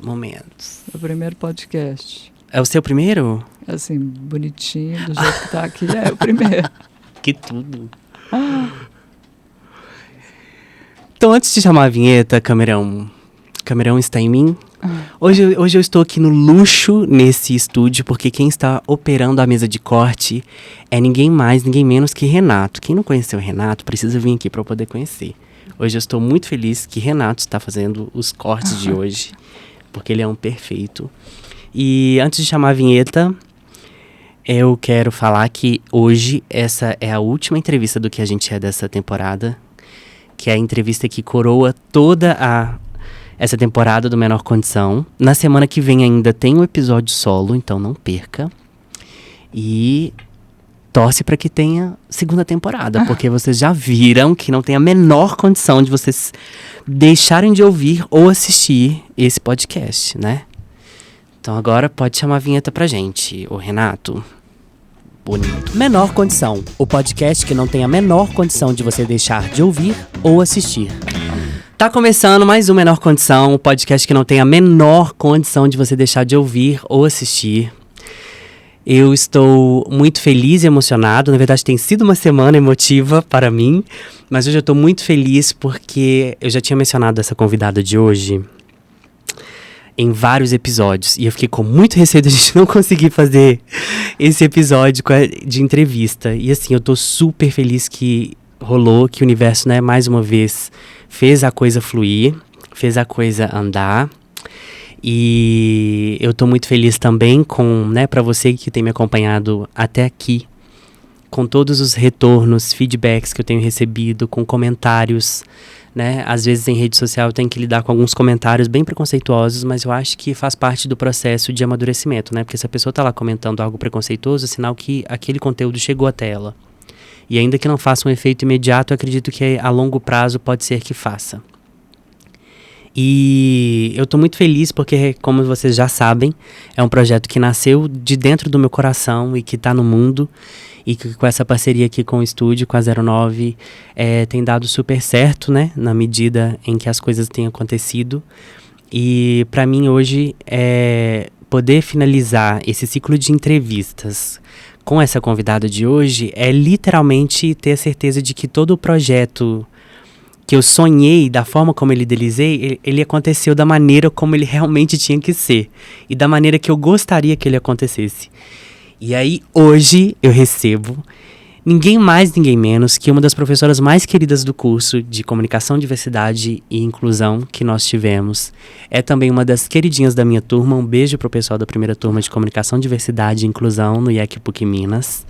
momentos. O primeiro podcast. É o seu primeiro? Assim, bonitinho, do jeito que tá aqui, é o primeiro. Que tudo. Então, antes de chamar a vinheta, Camerão está em mim? Hoje eu estou aqui no luxo nesse estúdio, porque quem está operando a mesa de corte é ninguém mais, ninguém menos que Renato. Quem não conheceu o Renato, precisa vir aqui para eu poder conhecer. Hoje eu estou muito feliz que Renato está fazendo os cortes de hoje, porque ele é um perfeito. E antes de chamar a vinheta, eu quero falar que hoje essa é a última entrevista do Que a Gente É dessa temporada, que é a entrevista que coroa toda essa temporada do Menor Condição. Na semana que vem ainda tem um episódio solo, então não perca. E torce para que tenha segunda temporada, porque vocês já viram que não tem a menor condição de vocês deixarem de ouvir ou assistir esse podcast, né? Então agora pode chamar a vinheta pra gente, o Renato. Bonito. Menor Condição, o podcast que não tem a menor condição de você deixar de ouvir ou assistir. Tá começando mais um Menor Condição, o podcast que não tem a menor condição de você deixar de ouvir ou assistir. Eu estou muito feliz e emocionado, na verdade tem sido uma semana emotiva para mim, mas hoje eu estou muito feliz porque eu já tinha mencionado essa convidada de hoje em vários episódios, e eu fiquei com muito receio de a gente não conseguir fazer esse episódio de entrevista. E assim, eu tô super feliz que rolou, que o universo, né, mais uma vez fez a coisa fluir, fez a coisa andar. E eu tô muito feliz também com, né, pra você que tem me acompanhado até aqui, com todos os retornos, feedbacks que eu tenho recebido, com comentários, né? Às vezes em rede social eu tenho que lidar com alguns comentários bem preconceituosos, mas eu acho que faz parte do processo de amadurecimento, né? Porque se a pessoa tá lá comentando algo preconceituoso, é sinal que aquele conteúdo chegou até ela. E ainda que não faça um efeito imediato, eu acredito que a longo prazo pode ser que faça. E eu tô muito feliz porque, como vocês já sabem, é um projeto que nasceu de dentro do meu coração e que tá no mundo. E que com essa parceria aqui com o estúdio, com a 09, tem dado super certo, né? Na medida em que as coisas têm acontecido. E para mim hoje, poder finalizar esse ciclo de entrevistas com essa convidada de hoje é literalmente ter a certeza de que todo o projeto que eu sonhei, da forma como ele idealizei, ele aconteceu da maneira como ele realmente tinha que ser. E da maneira que eu gostaria que ele acontecesse. E aí, hoje, eu recebo ninguém mais, ninguém menos que uma das professoras mais queridas do curso de Comunicação, Diversidade e Inclusão que nós tivemos. É também uma das queridinhas da minha turma. Um beijo pro pessoal da primeira turma de Comunicação, Diversidade e Inclusão no IEC PUC Minas.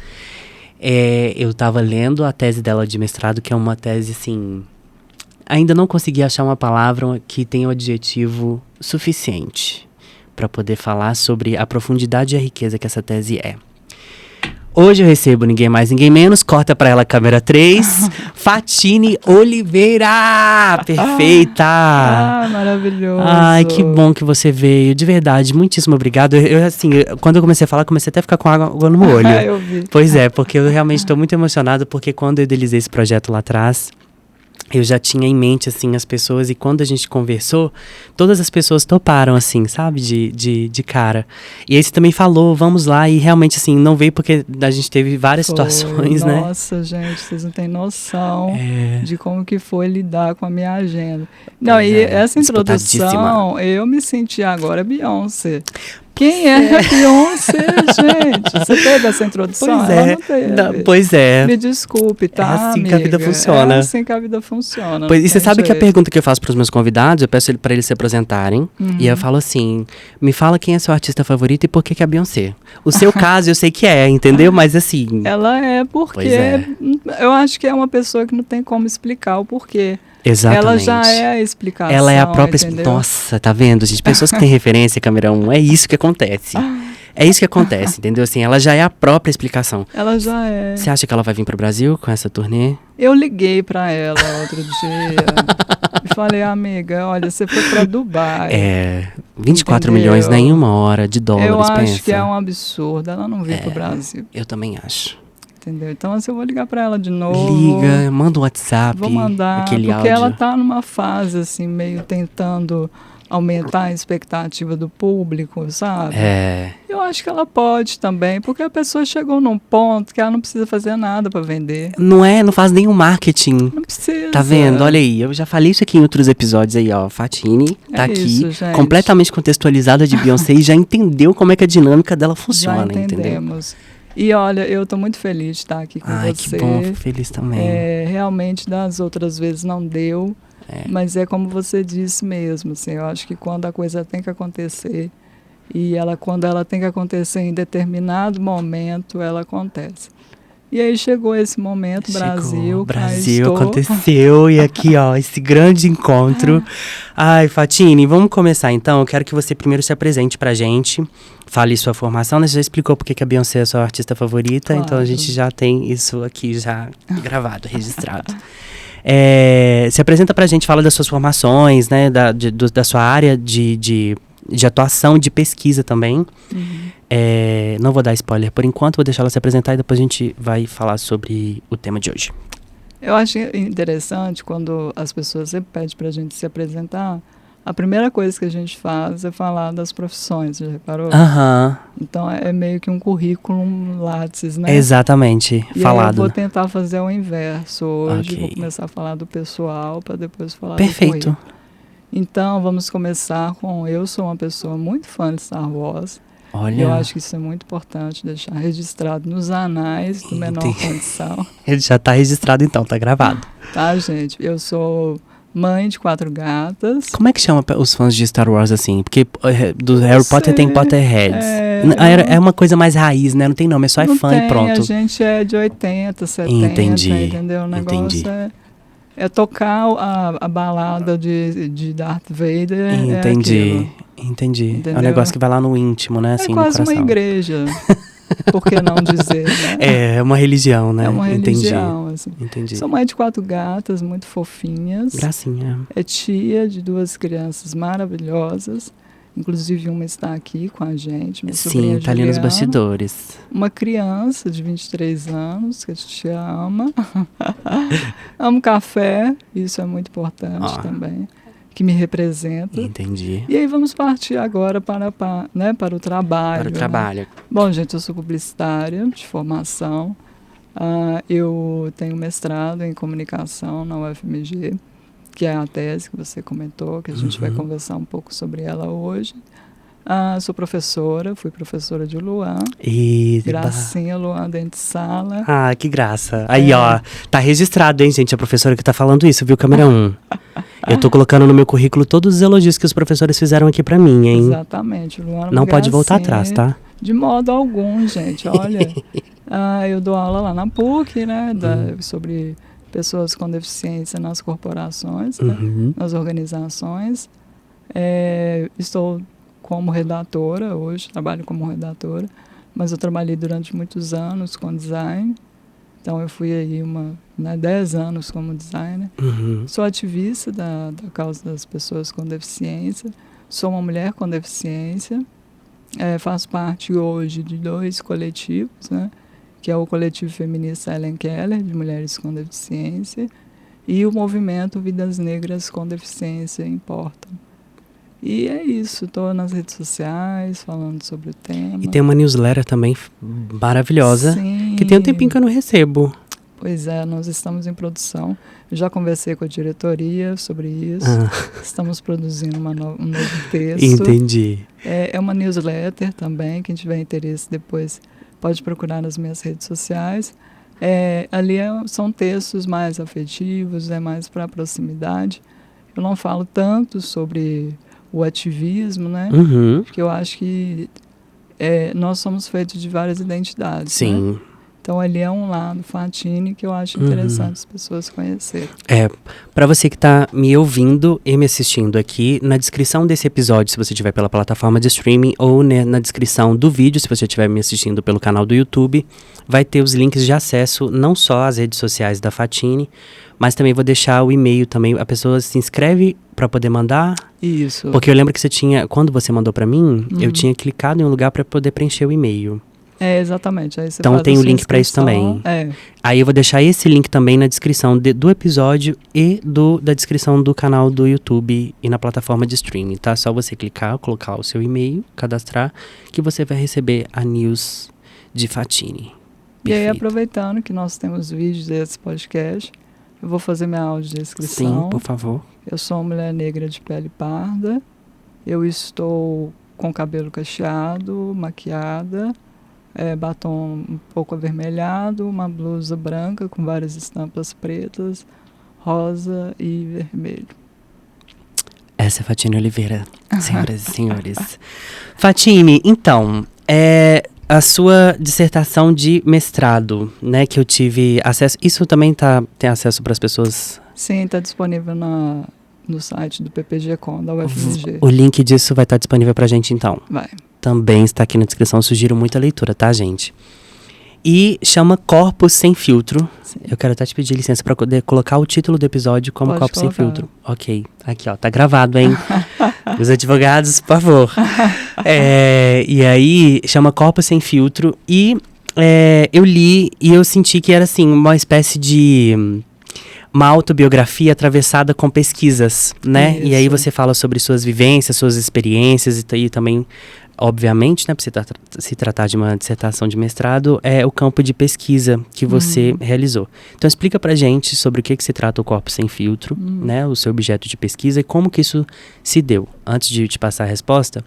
Eu tava lendo a tese dela de mestrado, que é uma tese, assim... Ainda não consegui achar uma palavra que tenha o adjetivo suficiente para poder falar sobre a profundidade e a riqueza que essa tese é. Hoje eu recebo ninguém mais, ninguém menos, corta para ela a câmera 3, Fatine Oliveira! Perfeita! Maravilhoso! Ai, que bom que você veio, de verdade, muitíssimo obrigado. Quando eu comecei a falar, comecei até a ficar com água no olho. Eu vi. Pois é, porque eu realmente estou muito emocionado, porque quando eu idealizei esse projeto lá atrás... Eu já tinha em mente, assim, as pessoas, e quando a gente conversou, todas as pessoas toparam, assim, sabe, de cara. E aí você também falou, vamos lá, e realmente, assim, não veio porque a gente teve várias situações, né? Nossa, gente, vocês não têm noção de como que foi lidar com a minha agenda. Não, e essa introdução, eu me senti agora Beyoncé. Quem é a Beyoncé, gente? Você teve essa introdução? Pois Ela não teve. Pois é. Me desculpe, tá, É assim amiga? que a vida funciona. É assim que a vida funciona. Pois, e você sabe que a pergunta que eu faço para os meus convidados, eu peço para eles se apresentarem, e eu falo assim, me fala quem é seu artista favorito e por que é a Beyoncé. O seu caso eu sei que entendeu? Mas assim... Ela é porque eu acho que é uma pessoa que não tem como explicar o porquê. Exatamente. Ela já é a explicação. Ela é a própria explicação. Nossa, tá vendo, gente? Pessoas que têm referência, Camerão, é isso que acontece. É isso que acontece, entendeu? Assim, ela já é a própria explicação. Ela já é. Você acha que ela vai vir pro Brasil com essa turnê? Eu liguei pra ela outro dia e falei, amiga, olha, você foi pra Dubai. 24 milhões em uma hora de dólares, eu pensa. Eu acho que é um absurdo ela não vir pro Brasil. Eu também acho. Entendeu? Então, assim, eu vou ligar pra ela de novo. Liga, manda um WhatsApp. Vou mandar, aquele porque áudio. ela tá numa fase, assim, meio tentando aumentar a expectativa do público, sabe? É. Eu acho que ela pode também, porque a pessoa chegou num ponto que ela não precisa fazer nada para vender. Não faz nenhum marketing. Não precisa. Tá vendo? Olha aí, eu já falei isso aqui em outros episódios aí, ó. Fatini tá aqui, isso, completamente contextualizada de Beyoncé e já entendeu como é que a dinâmica dela funciona, já entendemos. Entendeu? E olha, eu tô muito feliz de estar aqui com você. Que bom, fico feliz também. Realmente, das outras vezes não deu, mas é como você disse mesmo, assim, eu acho que quando a coisa tem que acontecer, e quando ela tem que acontecer em determinado momento, ela acontece. E aí chegou esse momento, Brasil, aconteceu, e aqui, ó, esse grande encontro. Ai, Fatini, vamos começar então. Eu quero que você primeiro se apresente pra gente, fale sua formação, né? Você já explicou porque que a Beyoncé é a sua artista favorita, claro. Então a gente já tem isso aqui já gravado, registrado. Se apresenta pra gente, fala das suas formações, né, da sua área de atuação, de pesquisa também. Não vou dar spoiler por enquanto, vou deixar ela se apresentar e depois a gente vai falar sobre o tema de hoje. Eu acho interessante quando as pessoas sempre pedem pra gente se apresentar, a primeira coisa que a gente faz é falar das profissões, já reparou? Então é meio que um currículo Lattes, né? Exatamente, falado. Aí eu vou tentar fazer o inverso hoje, vou começar a falar do pessoal para depois falar do currículo. Então vamos começar com, eu sou uma pessoa muito fã de Star Wars. Olha. Eu acho que isso é muito importante deixar registrado nos anais do Menor Condição. Ele já está registrado então, tá gravado. Tá, gente. Eu sou mãe de 4 gatas. Como é que chama os fãs de Star Wars assim? Porque do Harry Potter tem Potterheads. É uma coisa mais raiz, né? Não tem nome, é só fã e pronto. A gente é de 80, 70, entendeu? O negócio é tocar a balada de Darth Vader. Entendi. É um negócio que vai lá no íntimo, né? Assim, é quase no coração. Uma igreja. Por que não dizer, né? É uma religião, né? É uma religião, assim. Entendi. Sou mãe de 4 gatas muito fofinhas. Gracinha. É tia de 2 crianças maravilhosas. Inclusive uma está aqui com a gente, minha sobrinha Sim, tá ali nos bastidores. Uma criança de 23 anos que a gente ama. Amo café, isso é muito importante também. Que me representa. Entendi. E aí vamos partir agora para o trabalho. Para o trabalho. Né? Bom, gente, eu sou publicitária de formação. Eu tenho mestrado em comunicação na UFMG, que é a tese que você comentou, que a gente vai conversar um pouco sobre ela hoje. Sou professora, fui professora de Luan. Gracinha, Luan dentro de sala. Que graça. Aí, ó, tá registrado, hein, gente, a professora que tá falando isso, viu, câmera 1? Eu tô colocando no meu currículo todos os elogios que os professores fizeram aqui pra mim, hein? Exatamente. Luan, não pode voltar atrás, tá? De modo algum, gente, olha. Eu dou aula lá na PUC, né, sobre pessoas com deficiência nas corporações, né, nas organizações. Estou como redatora hoje, trabalho como redatora, mas eu trabalhei durante muitos anos com design, então eu fui aí 10 anos como designer. Sou ativista da causa das pessoas com deficiência, sou uma mulher com deficiência, faço parte hoje de 2 coletivos, né, que é o coletivo feminista Helen Keller, de mulheres com deficiência, e o movimento Vidas Negras com Deficiência Importam. E é isso, estou nas redes sociais falando sobre o tema. E tem uma newsletter também maravilhosa, que tem um tempinho que eu não recebo. Pois é, nós estamos em produção. Eu já conversei com a diretoria sobre isso. Estamos produzindo um novo texto. Entendi. É uma newsletter também, quem tiver interesse depois pode procurar nas minhas redes sociais. Ali são textos mais afetivos, mais para a proximidade. Eu não falo tanto sobre o ativismo, né? Porque eu acho que nós somos feitos de várias identidades. Sim. Né? Então, ali é um lado Fatini que eu acho interessante as pessoas conhecerem. Para você que está me ouvindo e me assistindo aqui, na descrição desse episódio, se você estiver pela plataforma de streaming, ou na descrição do vídeo, se você estiver me assistindo pelo canal do YouTube, vai ter os links de acesso, não só às redes sociais da Fatini, mas também vou deixar o e-mail também. A pessoa se inscreve para poder mandar. Isso. Porque eu lembro que quando você mandou para mim, eu tinha clicado em um lugar para poder preencher o e-mail. Exatamente. Aí você então tem o link para isso também. Aí eu vou deixar esse link também na descrição do episódio e da descrição do canal do YouTube e na plataforma de streaming, tá? Só você clicar, colocar o seu e-mail, cadastrar, que você vai receber a news de Fatine. E aí, aproveitando que nós temos vídeos desse podcast, eu vou fazer minha audiodescrição. Sim, por favor. Eu sou uma mulher negra de pele parda. Eu estou com cabelo cacheado, maquiada, batom um pouco avermelhado, uma blusa branca com várias estampas pretas, rosa e vermelho. Essa é Fatine Oliveira, senhoras e senhores. Fatine, então, a sua dissertação de mestrado, né, que eu tive acesso, isso também tem acesso para as pessoas? Sim, está disponível no site do PPG-Com, da UFMG. O link disso vai estar disponível pra gente, então? Vai. Também está aqui na descrição, sugiro muita leitura, tá, gente? E chama Corpos Sem Filtro. Sim. Eu quero até te pedir licença para poder colocar o título do episódio como Corpos Sem Filtro. Ok, aqui ó, tá gravado, hein? Os advogados, por favor. E aí, chama Corpos Sem Filtro. E eu li e eu senti que era assim, uma espécie de uma autobiografia atravessada com pesquisas, né? Isso. E aí você fala sobre suas vivências, suas experiências e também, obviamente, né, para se tratar de uma dissertação de mestrado, é o campo de pesquisa que você realizou. Então explica pra gente sobre o que se trata o Corpo Sem Filtro, né, o seu objeto de pesquisa e como que isso se deu. Antes de te passar a resposta,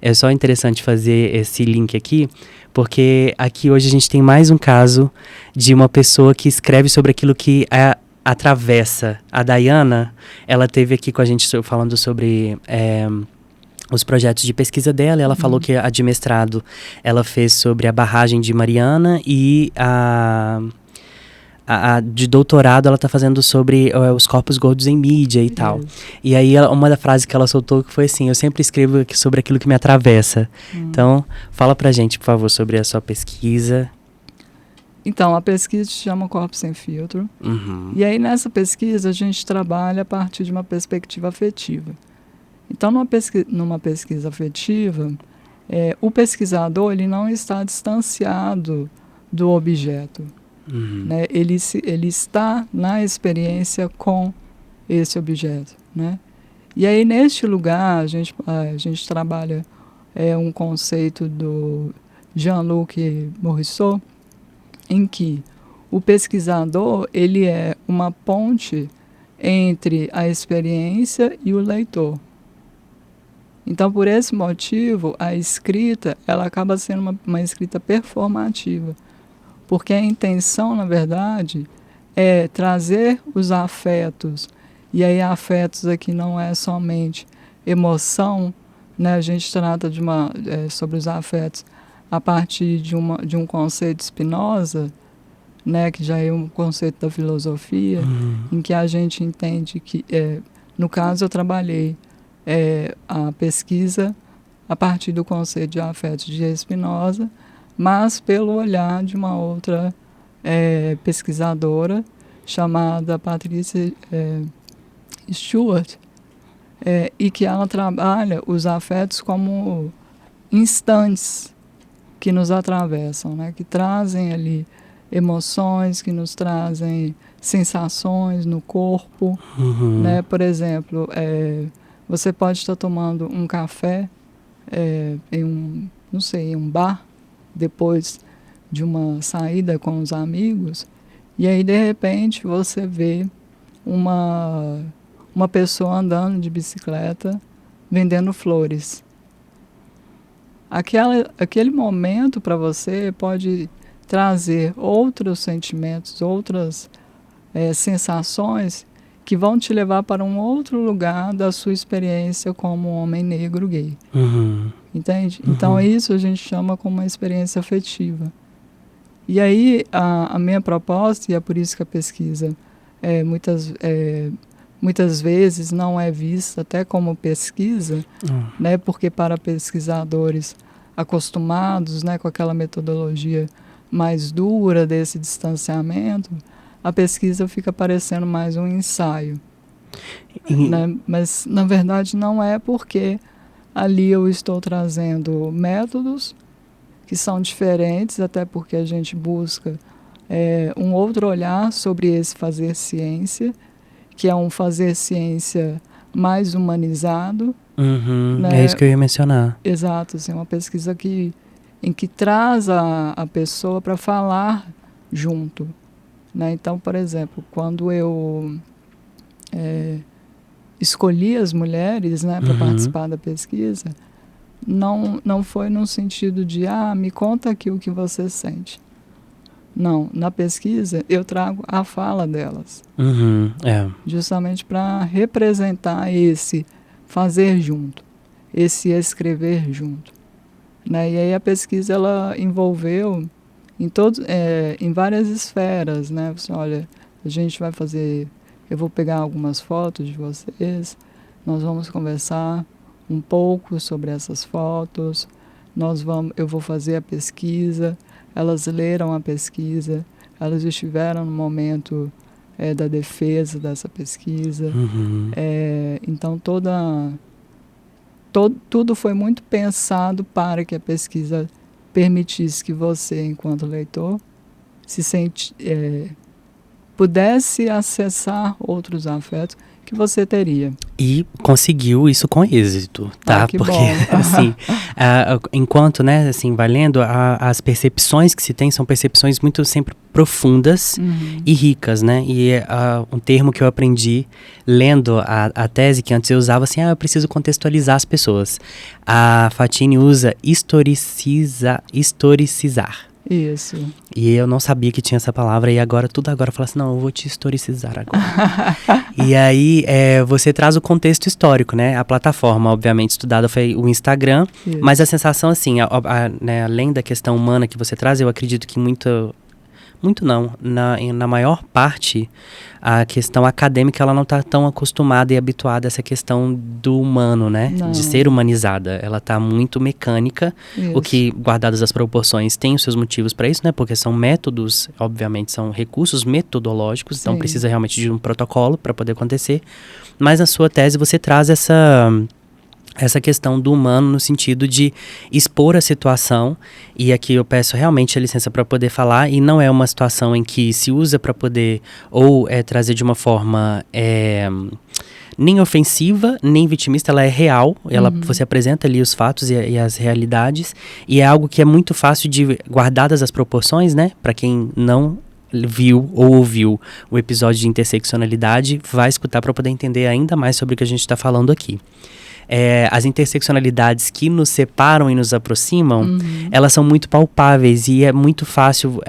é só interessante fazer esse link aqui, porque aqui hoje a gente tem mais um caso de uma pessoa que escreve sobre aquilo que atravessa. A Dayana, ela teve aqui com a gente falando sobre os projetos de pesquisa dela. Ela falou que a de mestrado ela fez sobre a barragem de Mariana e a de doutorado ela está fazendo sobre os corpos gordos em mídia e tal. E aí uma da frase que ela soltou que foi assim: eu sempre escrevo sobre aquilo que me atravessa. Então, fala pra gente, por favor, sobre a sua pesquisa. Então, a pesquisa se chama Corpo Sem Filtro. E aí, nessa pesquisa, a gente trabalha a partir de uma perspectiva afetiva. Então, numa pesquisa afetiva, o pesquisador ele não está distanciado do objeto. Né? Ele está na experiência com esse objeto. Né? E aí, neste lugar, a gente trabalha um conceito do Jean-Luc Morisot, em que o pesquisador ele é uma ponte entre a experiência e o leitor. Então, por esse motivo, a escrita ela acaba sendo uma escrita performativa, porque a intenção, na verdade, é trazer os afetos, e aí afetos aqui não é somente emoção, né? A gente trata sobre os afetos a partir de um conceito Spinoza, né, que já é um conceito da filosofia, em que a gente entende que, no caso, eu trabalhei a pesquisa a partir do conceito de afetos de Spinoza, mas pelo olhar de uma outra pesquisadora chamada Patricia Stewart, e que ela trabalha os afetos como instantes que nos atravessam, né? Que trazem ali emoções, que nos trazem sensações no corpo. Né? Por exemplo, você pode estar tomando um café em um bar, depois de uma saída com os amigos, e aí de repente você vê uma pessoa andando de bicicleta vendendo flores. Aquele momento para você pode trazer outros sentimentos, outras sensações que vão te levar para um outro lugar da sua experiência como homem negro gay. Entende? Então isso a gente chama como uma experiência afetiva. E aí a minha proposta, e é por isso que a pesquisa muitas vezes não é vista até como pesquisa, né? Porque para pesquisadores acostumados, né, com aquela metodologia mais dura desse distanciamento, a pesquisa fica parecendo mais um ensaio. Né? Mas, na verdade, não é, porque ali eu estou trazendo métodos que são diferentes, até porque a gente busca um outro olhar sobre esse fazer ciência, que é um fazer ciência mais humanizado. Né? É isso que eu ia mencionar. Exato, assim, uma pesquisa em que traz a pessoa para falar junto. Né? Então, por exemplo, quando eu escolhi as mulheres, né, para participar da pesquisa, não foi no sentido de, me conta aqui o que você sente. Não, na pesquisa eu trago a fala delas. Justamente para representar esse fazer junto, esse escrever junto. Né? E aí a pesquisa ela envolveu em várias esferas. Né? Você, olha, a gente vai fazer, eu vou pegar algumas fotos de vocês, nós vamos conversar um pouco sobre essas fotos, eu vou fazer a pesquisa. Elas leram a pesquisa, elas estiveram no momento da defesa dessa pesquisa. Então, tudo foi muito pensado para que a pesquisa permitisse que você, enquanto leitor, pudesse acessar outros afetos que você teria. E conseguiu isso com êxito, tá? Que porque, bom. assim, enquanto, né, assim, vai lendo, as percepções que se tem são percepções muito sempre profundas e ricas, né? E um termo que eu aprendi lendo a tese, que antes eu usava assim, eu preciso contextualizar as pessoas. A Fratini usa historicizar. Isso. E eu não sabia que tinha essa palavra, e agora fala assim, não, eu vou te historicizar agora. E aí, você traz o contexto histórico, né? A plataforma, obviamente, estudada foi o Instagram, Isso. Mas a sensação, assim, né, além da questão humana que você traz, eu acredito que muito não, na maior parte, a questão acadêmica, ela não está tão acostumada e habituada a essa questão do humano, né? Não. De ser humanizada. Ela está muito mecânica, Isso. O que, guardadas as proporções, tem os seus motivos para isso, né? Porque são métodos, obviamente, são recursos metodológicos, então precisa realmente de um protocolo para poder acontecer. Mas na sua tese você traz essa questão do humano no sentido de expor a situação, e aqui eu peço realmente a licença para poder falar, e não é uma situação em que se usa para poder ou trazer de uma forma nem ofensiva, nem vitimista, ela é real, você apresenta ali os fatos e as realidades, e é algo que é muito fácil de, guardadas as proporções, né, para quem não viu ou ouviu o episódio de interseccionalidade, vai escutar para poder entender ainda mais sobre o que a gente está falando aqui. As interseccionalidades que nos separam e nos aproximam, elas são muito palpáveis e é muito fácil,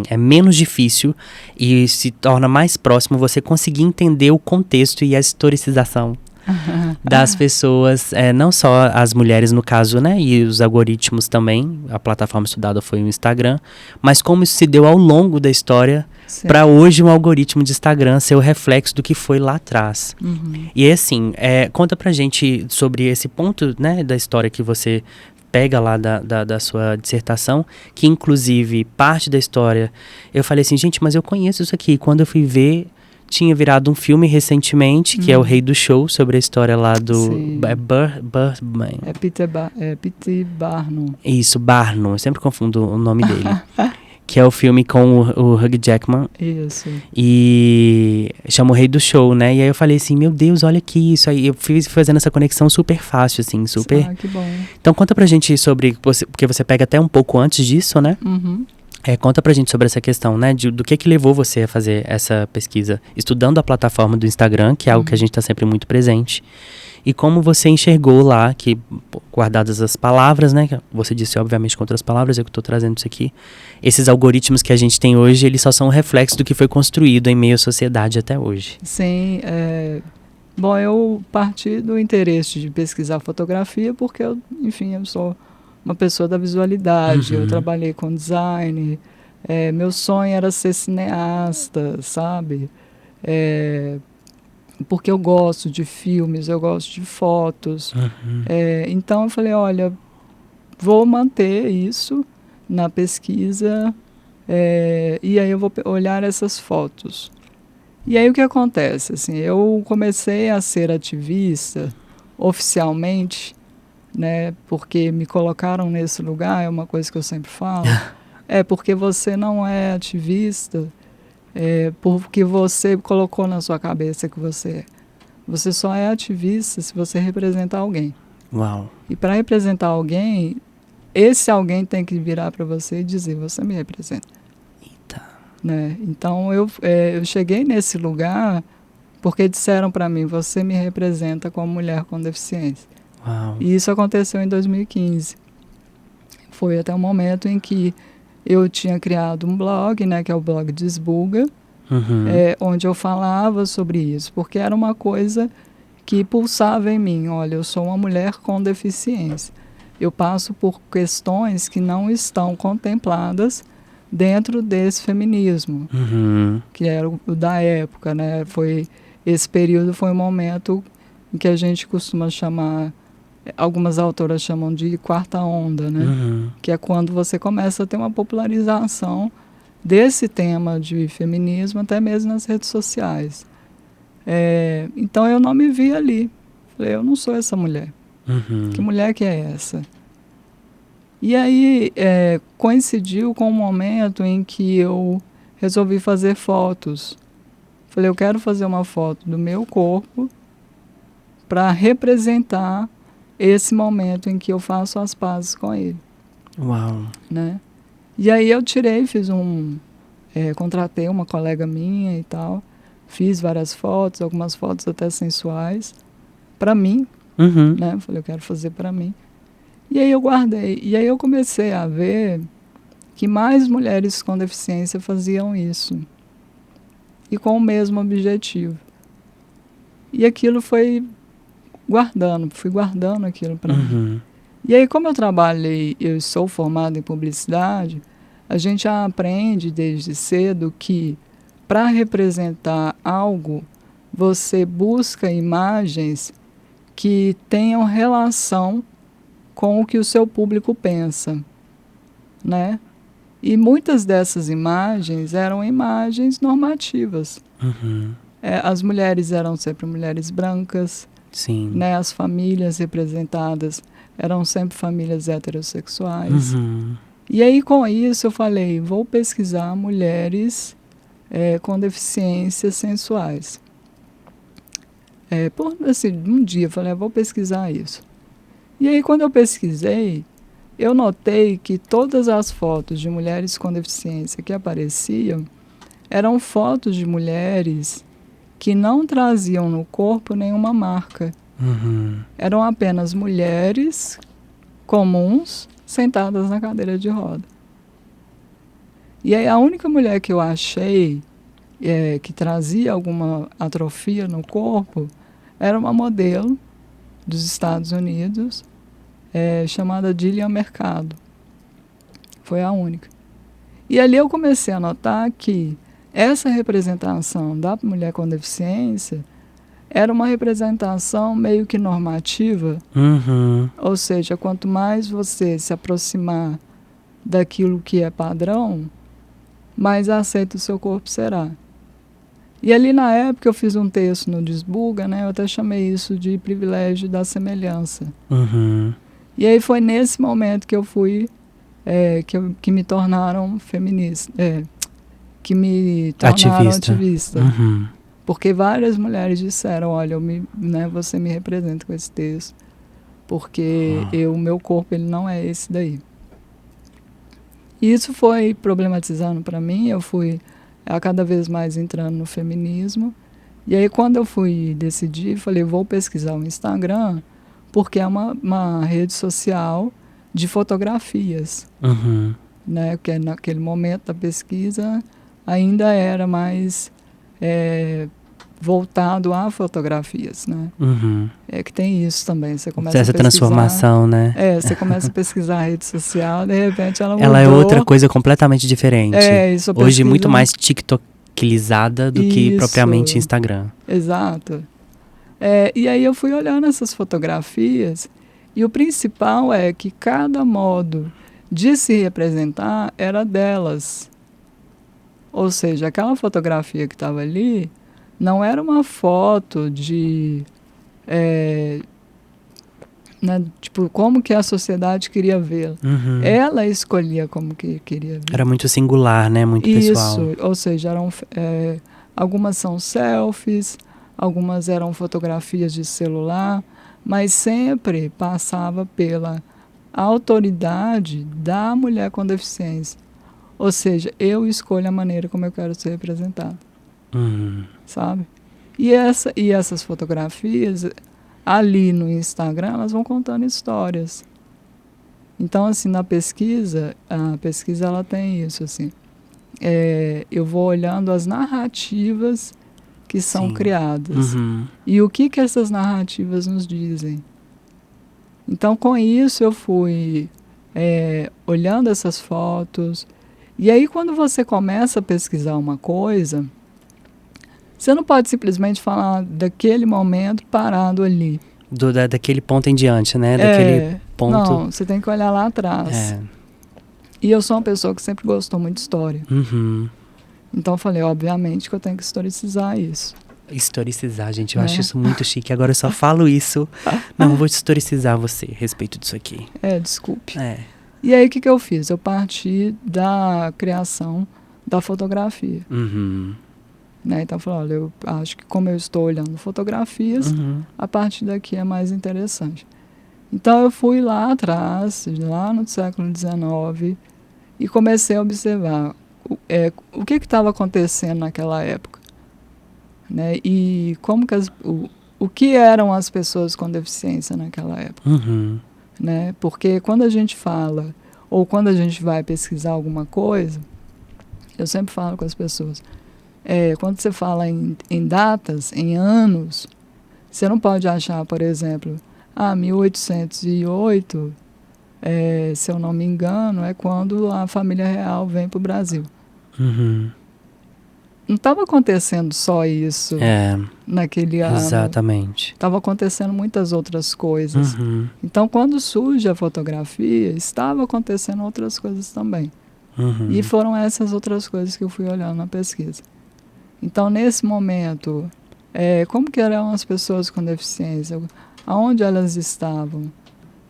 é menos difícil e se torna mais próximo você conseguir entender o contexto e a historicização das pessoas, não só as mulheres no caso, né, e os algoritmos também, a plataforma estudada foi o Instagram, mas como isso se deu ao longo da história para hoje um algoritmo de Instagram ser o reflexo do que foi lá atrás. E assim, conta pra gente sobre esse ponto, né, da história que você pega lá da sua dissertação, que inclusive parte da história, eu falei assim, gente, mas eu conheço isso aqui, quando eu fui ver, tinha virado um filme recentemente, que é O Rei do Show, sobre a história lá do... P.T. Barnum. Isso, Barnum, eu sempre confundo o nome dele. Que é o filme com o Hugh Jackman. Isso. E chama O Rei do Show, né? E aí eu falei assim, meu Deus, olha aqui, isso aí. Eu fui fazendo essa conexão super fácil, assim, super... que bom. Então conta pra gente sobre... Porque você pega até um pouco antes disso, né? Conta pra gente sobre essa questão, né? Do que levou você a fazer essa pesquisa, estudando a plataforma do Instagram, que é algo que a gente tá sempre muito presente. E como você enxergou lá, que guardadas as palavras, né? Você disse, obviamente, com outras palavras, eu que estou trazendo isso aqui. Esses algoritmos que a gente tem hoje, eles só são um reflexo do que foi construído em meio à sociedade até hoje. Sim, bom, eu parti do interesse de pesquisar fotografia porque eu sou uma pessoa da visualidade, eu trabalhei com design, meu sonho era ser cineasta, sabe? Porque eu gosto de filmes, eu gosto de fotos. Então eu falei, olha, vou manter isso na pesquisa e aí eu vou olhar essas fotos. E aí o que acontece? Assim, eu comecei a ser ativista oficialmente né? Porque me colocaram nesse lugar, é uma coisa que eu sempre falo. É porque você não é ativista, porque você colocou na sua cabeça que você é. Você só é ativista se você representar alguém. Uau. E para representar alguém, esse alguém tem que virar para você e dizer, você me representa. Eita. Né? Então eu cheguei nesse lugar porque disseram para mim, você me representa como mulher com deficiência. Uau. E isso aconteceu em 2015. Foi até o momento em que eu tinha criado um blog, né, que é o blog Desbuga, onde eu falava sobre isso, porque era uma coisa que pulsava em mim. Olha, eu sou uma mulher com deficiência. Eu passo por questões que não estão contempladas dentro desse feminismo, que era o da época, né? Esse período foi um momento em que a gente costuma chamar, algumas autoras chamam de quarta onda, né? Que é quando você começa a ter uma popularização desse tema de feminismo, até mesmo nas redes sociais. Então eu não me vi ali. Falei, eu não sou essa mulher. Que mulher que é essa? E aí coincidiu com o momento em que eu resolvi fazer fotos. Falei, eu quero fazer uma foto do meu corpo para representar esse momento em que eu faço as pazes com ele. Uau. Né? E aí eu fiz contratei uma colega minha e tal, fiz várias fotos, algumas fotos até sensuais, para mim, né? Falei, eu quero fazer para mim. E aí eu guardei. E aí eu comecei a ver que mais mulheres com deficiência faziam isso. E com o mesmo objetivo. E aquilo fui guardando aquilo para mim. E aí, como eu sou formada em publicidade, a gente aprende desde cedo que para representar algo, você busca imagens que tenham relação com o que o seu público pensa, né? E muitas dessas imagens eram imagens normativas. As mulheres eram sempre mulheres brancas, sim, né? As famílias representadas eram sempre famílias heterossexuais. E aí, com isso, eu falei, vou pesquisar mulheres com deficiências sensuais. Um dia, eu falei, vou pesquisar isso. E aí, quando eu pesquisei, eu notei que todas as fotos de mulheres com deficiência que apareciam eram fotos de mulheres que não traziam no corpo nenhuma marca. Eram apenas mulheres comuns sentadas na cadeira de roda. E aí a única mulher que eu achei que trazia alguma atrofia no corpo era uma modelo dos Estados Unidos, chamada Gillian Mercado. Foi a única. E ali eu comecei a notar que essa representação da mulher com deficiência era uma representação meio que normativa. Ou seja, quanto mais você se aproximar daquilo que é padrão, mais aceito o seu corpo será. E ali na época eu fiz um texto no Desbuga, né? Eu até chamei isso de privilégio da semelhança. E aí foi nesse momento que eu fui, que me tornaram feminista, que me tornaram ativista. Porque várias mulheres disseram, olha, você me representa com esse texto, porque o meu corpo ele não é esse daí. E isso foi problematizando para mim, eu fui cada vez mais entrando no feminismo. E aí quando eu fui decidir, falei, vou pesquisar o Instagram, porque é uma rede social de fotografias. Né? Porque naquele momento da pesquisa ainda era mais voltado a fotografias, né? Que tem isso também. Você começa essa transformação, né? Você começa a pesquisar a rede social, de repente ela mudou. Ela é outra coisa completamente diferente. Isso eu hoje muito mais tiktokizada do que propriamente Instagram. Exato. E aí eu fui olhando essas fotografias e o principal é que cada modo de se representar era delas. Ou seja, aquela fotografia que estava ali não era uma foto né? Tipo, como que a sociedade queria vê-la. Ela escolhia como que queria vê-la. Era muito singular, né? Muito pessoal. Isso, ou seja, algumas são selfies, algumas eram fotografias de celular, mas sempre passava pela autoridade da mulher com deficiência. Ou seja, eu escolho a maneira como eu quero ser representada. Sabe? E essas fotografias, ali no Instagram, elas vão contando histórias. Então, assim, na pesquisa, a pesquisa ela tem isso, assim. Eu vou olhando as narrativas que são criadas. E o que essas narrativas nos dizem. Então, com isso, eu fui olhando essas fotos. E aí, quando você começa a pesquisar uma coisa, você não pode simplesmente falar daquele momento parado ali. Daquele ponto em diante, né? Daquele ponto... Não, você tem que olhar lá atrás. E eu sou uma pessoa que sempre gostou muito de história. Então eu falei, obviamente, que eu tenho que historicizar isso. Historicizar, gente, eu acho isso muito chique. Agora eu só falo isso. Não, eu vou historicizar você a respeito disso aqui. Desculpe. E aí, o que eu fiz? Eu parti da criação da fotografia. Né? Então eu falei, olha, eu acho que como eu estou olhando fotografias, a partir daqui é mais interessante. Então eu fui lá atrás, lá no século XIX, e comecei a observar o que estava acontecendo naquela época. Né? E como que o que eram as pessoas com deficiência naquela época. Né? Porque quando a gente fala, ou quando a gente vai pesquisar alguma coisa, eu sempre falo com as pessoas, quando você fala em datas, em anos, você não pode achar, por exemplo, 1808, se eu não me engano, é quando a família real vem para o Brasil. Não estava acontecendo só isso naquele ano. Exatamente. Estava acontecendo muitas outras coisas. Então, quando surge a fotografia, estava acontecendo outras coisas também. E foram essas outras coisas que eu fui olhando na pesquisa. Então, nesse momento, como que eram as pessoas com deficiência? Aonde elas estavam?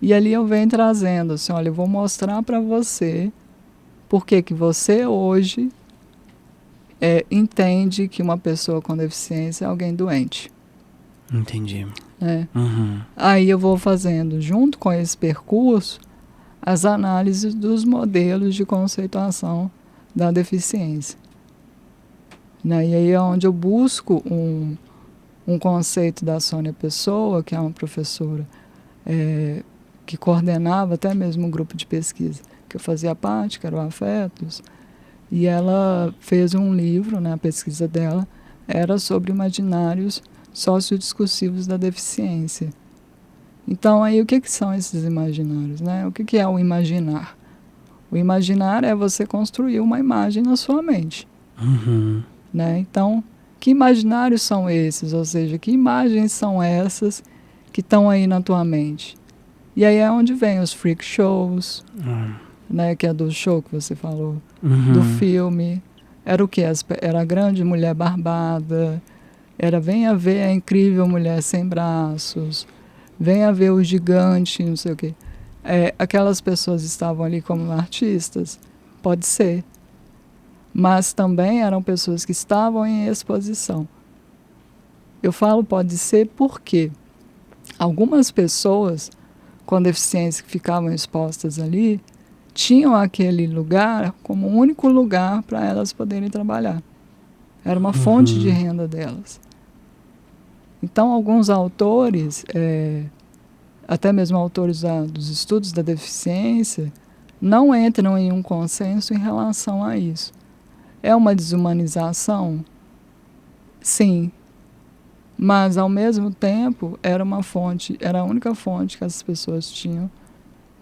E ali eu venho trazendo, assim, olha, eu vou mostrar para você por que você hoje entende que uma pessoa com deficiência é alguém doente. Entendi. Aí eu vou fazendo, junto com esse percurso, as análises dos modelos de conceituação da deficiência. Né? E aí é onde eu busco um conceito da Sônia Pessoa, que é uma professora que coordenava até mesmo um grupo de pesquisa que eu fazia parte, que era o Afetos, e ela fez um livro, né, a pesquisa dela era sobre imaginários sociodiscursivos da deficiência. Então, aí, o que são esses imaginários? Né? O que é o imaginar? O imaginar é você construir uma imagem na sua mente. Né? Então, que imaginários são esses? Ou seja, que imagens são essas que estão aí na tua mente? E aí é onde vem os freak shows, né, que é do show que você falou, do filme. Era o quê? Era a grande mulher barbada, era venha ver a incrível mulher sem braços, venha ver o gigante, não sei o quê. Aquelas pessoas estavam ali como artistas? Pode ser. Mas também eram pessoas que estavam em exposição. Eu falo pode ser porque algumas pessoas com deficiência que ficavam expostas ali tinham aquele lugar como o único lugar para elas poderem trabalhar. Era uma fonte de renda delas. Então, alguns autores, até mesmo autores dos estudos da deficiência, não entram em um consenso em relação a isso. É uma desumanização? Sim. Mas, ao mesmo tempo, era uma fonte, era a única fonte que essas pessoas tinham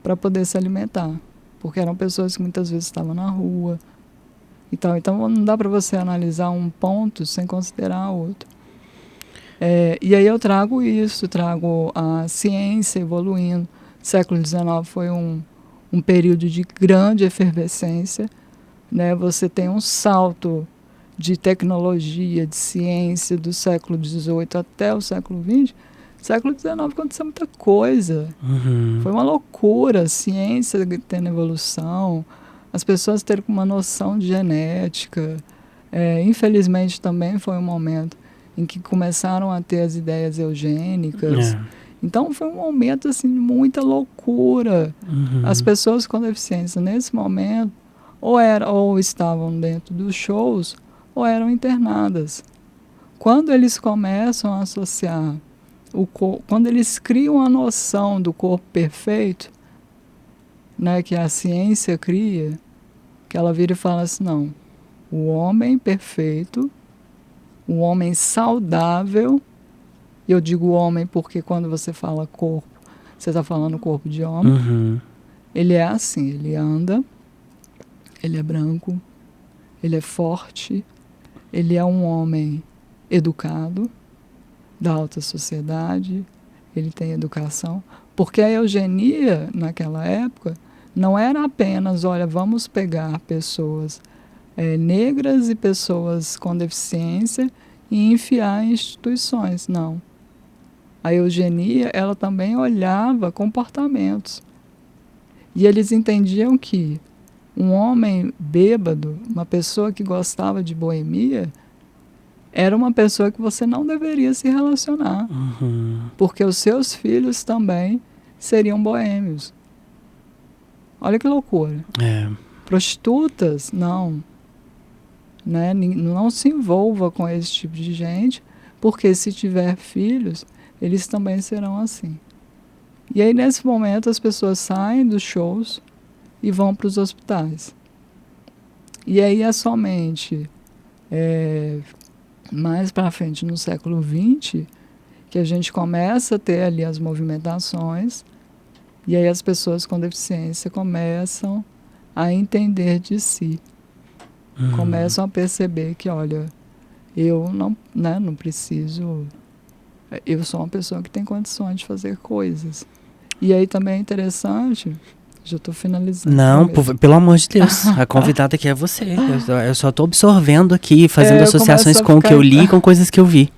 para poder se alimentar. Porque eram pessoas que muitas vezes estavam na rua. Então não dá para você analisar um ponto sem considerar outro. E aí eu trago isso, trago a ciência evoluindo. O século XIX foi um período de grande efervescência. Né? Você tem um salto de tecnologia, de ciência, do século XVIII até o século XX, século XIX aconteceu muita coisa. Foi uma loucura, a ciência tendo evolução, as pessoas terem uma noção de genética. Infelizmente também foi um momento em que começaram a ter as ideias eugênicas. Então foi um momento assim, de muita loucura. As pessoas com deficiência nesse momento ou estavam dentro dos shows ou eram internadas. Quando eles começam a associar quando eles criam a noção do corpo perfeito, né, que a ciência cria, que ela vira e fala assim, não, o homem perfeito, o homem saudável, e eu digo homem porque quando você fala corpo, você está falando corpo de homem, ele é assim, ele anda, ele é branco, ele é forte, ele é um homem educado, da alta sociedade, ele tem educação, porque a eugenia naquela época não era apenas, olha, vamos pegar pessoas negras e pessoas com deficiência e enfiar em instituições, não. A eugenia, ela também olhava comportamentos. E eles entendiam que um homem bêbado, uma pessoa que gostava de boemia, era uma pessoa que você não deveria se relacionar. Porque os seus filhos também seriam boêmios. Olha que loucura. Prostitutas, não. Né? Não se envolva com esse tipo de gente, porque se tiver filhos, eles também serão assim. E aí, nesse momento, as pessoas saem dos shows e vão para os hospitais. E aí é somente mais para frente, no século XX, que a gente começa a ter ali as movimentações, e aí as pessoas com deficiência começam a entender de si. Começam a perceber que, olha, eu não preciso, eu sou uma pessoa que tem condições de fazer coisas. E aí também é interessante, já estou finalizando. Não, pelo amor de Deus, a convidada aqui é você. Eu só estou absorvendo aqui, fazendo associações com o que eu li e com coisas que eu vi.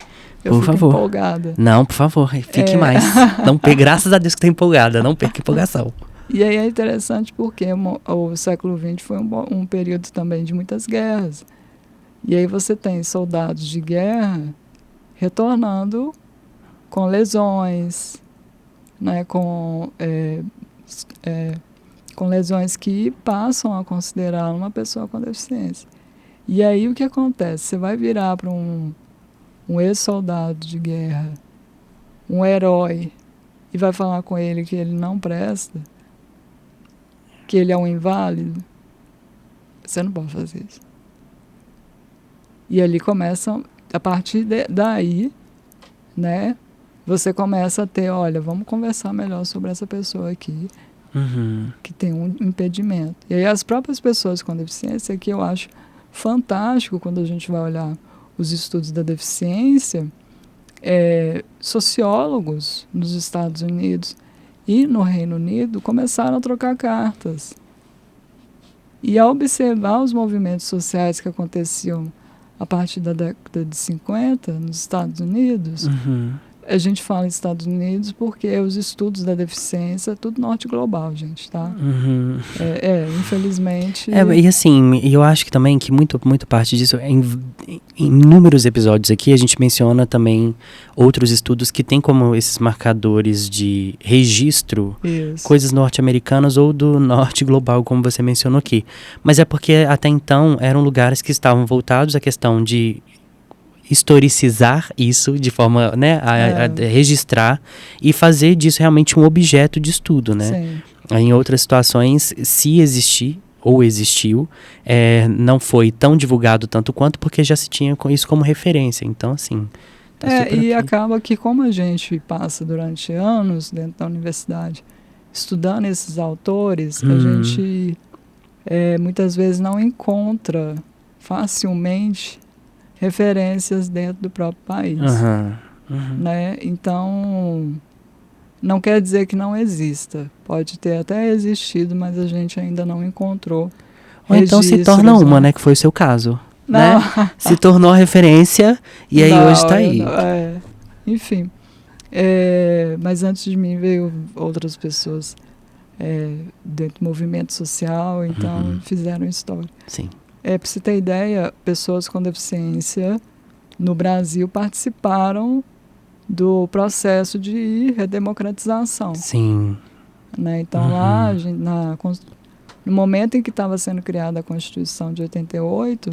Por favor. Empolgada. Não, por favor, fique mais. Não, graças a Deus que está empolgada, não perca empolgação. E aí é interessante porque o século XX foi um período também de muitas guerras. E aí você tem soldados de guerra retornando com lesões, né, com lesões que passam a considerar uma pessoa com deficiência. E aí o que acontece? Você vai virar para um ex-soldado de guerra, um herói, e vai falar com ele que ele não presta, que ele é um inválido. Você não pode fazer isso. E ali começam, a partir daí, né, você começa a ter, olha, vamos conversar melhor sobre essa pessoa aqui, que tem um impedimento. E aí as próprias pessoas com deficiência, que eu acho fantástico quando a gente vai olhar os estudos da deficiência, sociólogos nos Estados Unidos e no Reino Unido começaram a trocar cartas. E a observar os movimentos sociais que aconteciam a partir da década de 50 nos Estados Unidos, a gente fala nos Estados Unidos porque os estudos da deficiência é tudo norte global, gente, tá? Infelizmente... E assim, eu acho que também que muito parte disso, em inúmeros episódios aqui, a gente menciona também outros estudos que tem como esses marcadores de registro, coisas norte-americanas ou do norte global, como você mencionou aqui. Mas é porque até então eram lugares que estavam voltados à questão de historicizar isso de forma, né, a registrar e fazer disso realmente um objeto de estudo, né? Sim. Em outras situações, se existir ou existiu, não foi tão divulgado tanto quanto porque já se tinha isso como referência. Então, assim... e acaba que como a gente passa durante anos dentro da universidade estudando esses autores, a gente muitas vezes não encontra facilmente referências dentro do próprio país. Né? Então, não quer dizer que não exista. Pode ter até existido, mas a gente ainda não encontrou. Ou então se torna uma, né? Que foi o seu caso. Né? Se tornou referência e aí hoje está aí. Enfim. Mas antes de mim veio outras pessoas dentro do movimento social, então fizeram história. Sim. Para você ter ideia, pessoas com deficiência no Brasil participaram do processo de redemocratização. Sim. Né? Então, lá, no momento em que estava sendo criada a Constituição de 88,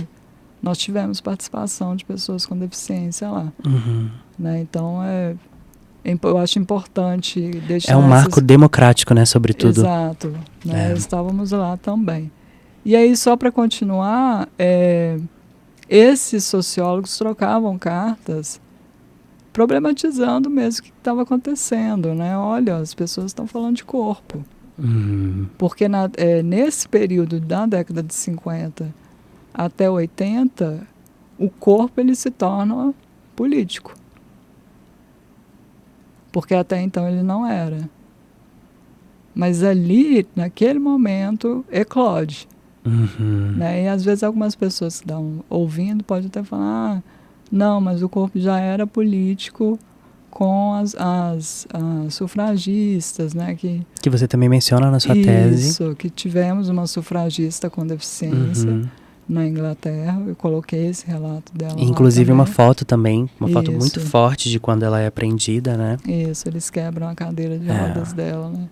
nós tivemos participação de pessoas com deficiência lá. Né? Então, eu acho importante deixar... É um marco democrático, né, sobretudo. Exato. Né? Estávamos lá também. E aí, só para continuar, esses sociólogos trocavam cartas problematizando mesmo o que estava acontecendo, né? Olha, as pessoas estão falando de corpo. Porque nesse período da década de 50 até 80, o corpo ele se torna político. Porque até então ele não era. Mas ali, naquele momento, eclode. Né? E às vezes algumas pessoas que estão ouvindo podem até falar, não, mas o corpo já era político com as sufragistas, né? Que você também menciona na sua tese. Isso, que tivemos uma sufragista com deficiência na Inglaterra. Eu coloquei esse relato dela. Inclusive uma foto também, uma foto muito forte de quando ela é apreendida, né? Isso, eles quebram a cadeira de rodas dela, né?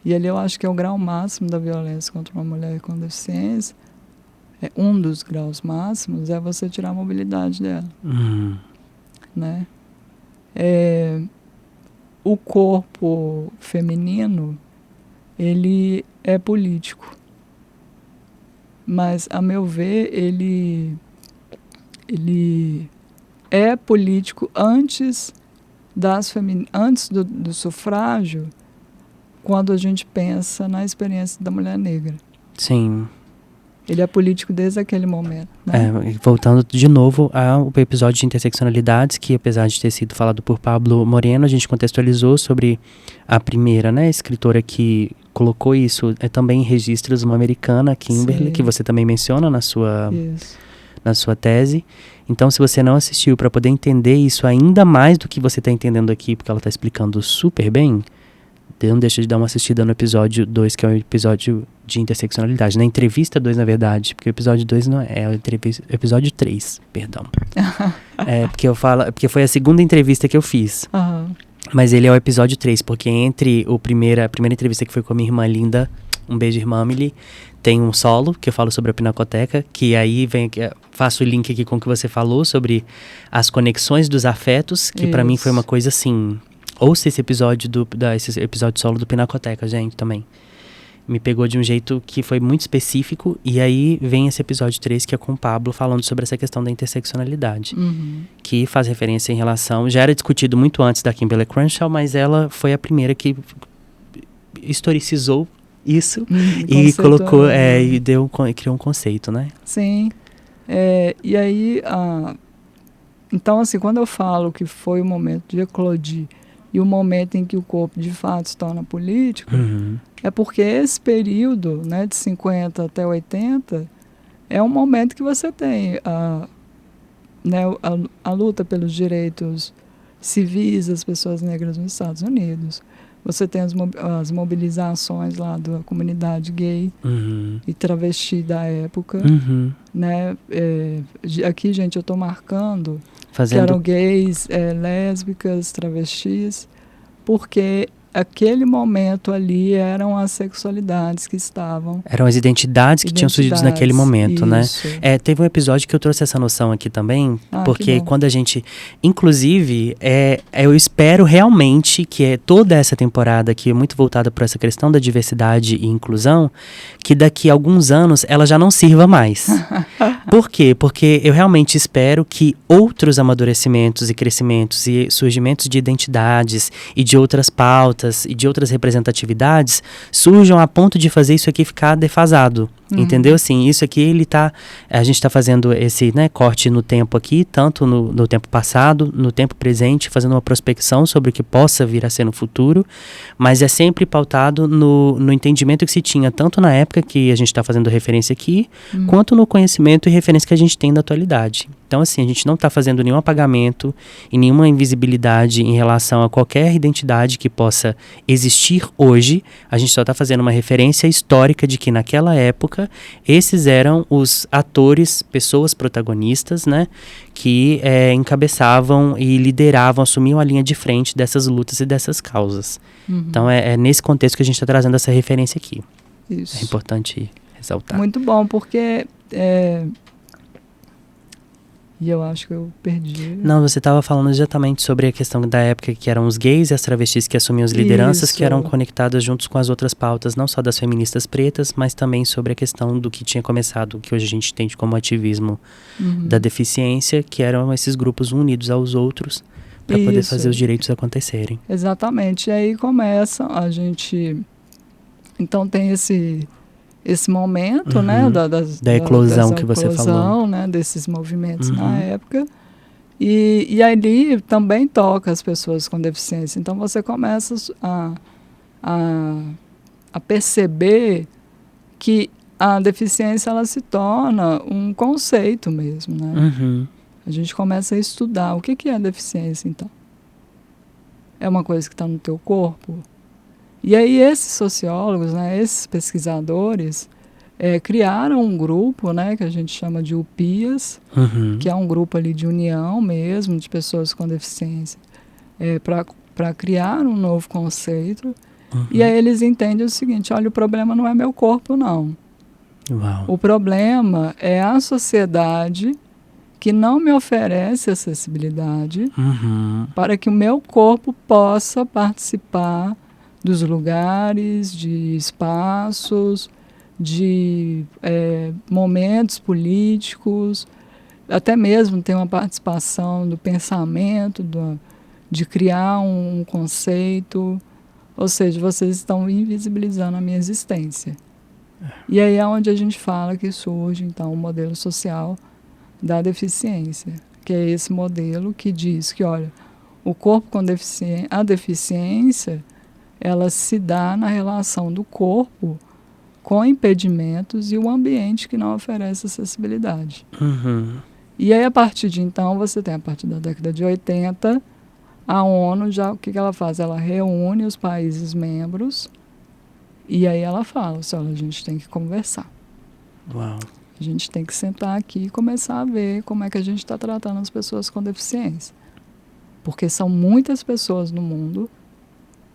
E ali eu acho que é o grau máximo da violência contra uma mulher com deficiência. Um dos graus máximos é você tirar a mobilidade dela. Né? O corpo feminino, ele é político. Mas, a meu ver, ele é político antes do sufrágio, quando a gente pensa na experiência da mulher negra. Sim. Ele é político desde aquele momento. Né? Voltando de novo ao episódio de interseccionalidades, que apesar de ter sido falado por Pablo Moreno, a gente contextualizou sobre a primeira, né, escritora que colocou isso, também em registros, uma americana, Kimberly, que você também menciona na sua tese. Então, se você não assistiu, para poder entender isso ainda mais do que você está entendendo aqui, porque ela está explicando super bem, não deixa de dar uma assistida no episódio 2, que é o episódio de interseccionalidade. Na entrevista 2, na verdade, porque o episódio 2 não é, o episódio 3, perdão. Porque foi a segunda entrevista que eu fiz. Mas ele é o episódio 3, porque entre a primeira entrevista que foi com a minha irmã Linda, um beijo, irmã Amelie, tem um solo que eu falo sobre a Pinacoteca, que aí faço o link aqui com o que você falou sobre as conexões dos afetos, que para mim foi uma coisa assim... Ouça esse episódio esse episódio solo do Pinacoteca, gente, também. Me pegou de um jeito que foi muito específico. E aí vem esse episódio 3, que é com o Pablo, falando sobre essa questão da interseccionalidade. Que faz referência em relação... Já era discutido muito antes da Kimberly Crenshaw, mas ela foi a primeira que historicizou isso. E colocou... e criou um conceito, né? Sim. E aí... Então, assim, quando eu falo que foi o momento de eclodir e o momento em que o corpo de fato se torna político, é porque esse período, né, de 50 até 80 é um momento que você tem a luta pelos direitos civis das pessoas negras nos Estados Unidos. Você tem as mobilizações lá da comunidade gay e travesti da época. Né? Aqui, gente, eu estou marcando que eram gays, lésbicas, travestis, porque aquele momento ali eram as sexualidades que estavam... Eram as identidades que tinham surgido naquele momento, isso. Né? Teve um episódio que eu trouxe essa noção aqui também, porque quando a gente... Inclusive, eu espero realmente que toda essa temporada aqui é muito voltada para essa questão da diversidade e inclusão, que daqui a alguns anos ela já não sirva mais. Por quê? Porque eu realmente espero que outros amadurecimentos e crescimentos e surgimentos de identidades e de outras pautas e de outras representatividades surjam a ponto de fazer isso aqui ficar defasado. Entendeu? Assim, isso aqui a gente tá fazendo esse, né, corte no tempo aqui, tanto no tempo passado, no tempo presente, fazendo uma prospecção sobre o que possa vir a ser no futuro, mas é sempre pautado no entendimento que se tinha, tanto na época que a gente está fazendo referência aqui, quanto no conhecimento e referência que a gente tem da atualidade. Então, assim, a gente não está fazendo nenhum apagamento e nenhuma invisibilidade em relação a qualquer identidade que possa existir hoje. A gente só está fazendo uma referência histórica de que naquela época esses eram os atores, pessoas protagonistas, né, que encabeçavam e lideravam, assumiam a linha de frente dessas lutas e dessas causas. Então, é nesse contexto que a gente está trazendo essa referência aqui. Isso. É importante ressaltar. Muito bom, porque... E eu acho que eu perdi. Não, você estava falando exatamente sobre a questão da época que eram os gays e as travestis que assumiam as lideranças, que eram conectadas juntos com as outras pautas, não só das feministas pretas, mas também sobre a questão do que tinha começado, que hoje a gente tem como ativismo da deficiência, que eram esses grupos unidos aos outros para poder fazer os direitos acontecerem. Exatamente. E aí começa a gente... Então tem esse momento, né, da eclosão que você falou, né, desses movimentos na época, e ali também toca as pessoas com deficiência. Então você começa a perceber que a deficiência ela se torna um conceito mesmo, né? A gente começa a estudar o que é a deficiência, então. É uma coisa que está no teu corpo? E aí esses sociólogos, né, esses pesquisadores, criaram um grupo, né, que a gente chama de UPIAS, que é um grupo ali de união mesmo, de pessoas com deficiência, para criar um novo conceito. E aí eles entendem o seguinte: olha, o problema não é meu corpo, não. Uau. O problema é a sociedade que não me oferece acessibilidade para que o meu corpo possa participar dos lugares, de espaços, de momentos políticos, até mesmo tem uma participação do pensamento, de criar um conceito. Ou seja, vocês estão invisibilizando a minha existência. E aí é onde a gente fala que surge, então, o modelo social da deficiência, que é esse modelo que diz que, olha, o corpo com deficiência, a deficiência, ela se dá na relação do corpo com impedimentos e o ambiente que não oferece acessibilidade. E aí, a partir de então, você tem, a partir da década de 80, a ONU, já o que ela faz? Ela reúne os países membros e aí ela fala, assim, olha, a gente tem que conversar. Uau. A gente tem que sentar aqui e começar a ver como é que a gente está tratando as pessoas com deficiência. Porque são muitas pessoas no mundo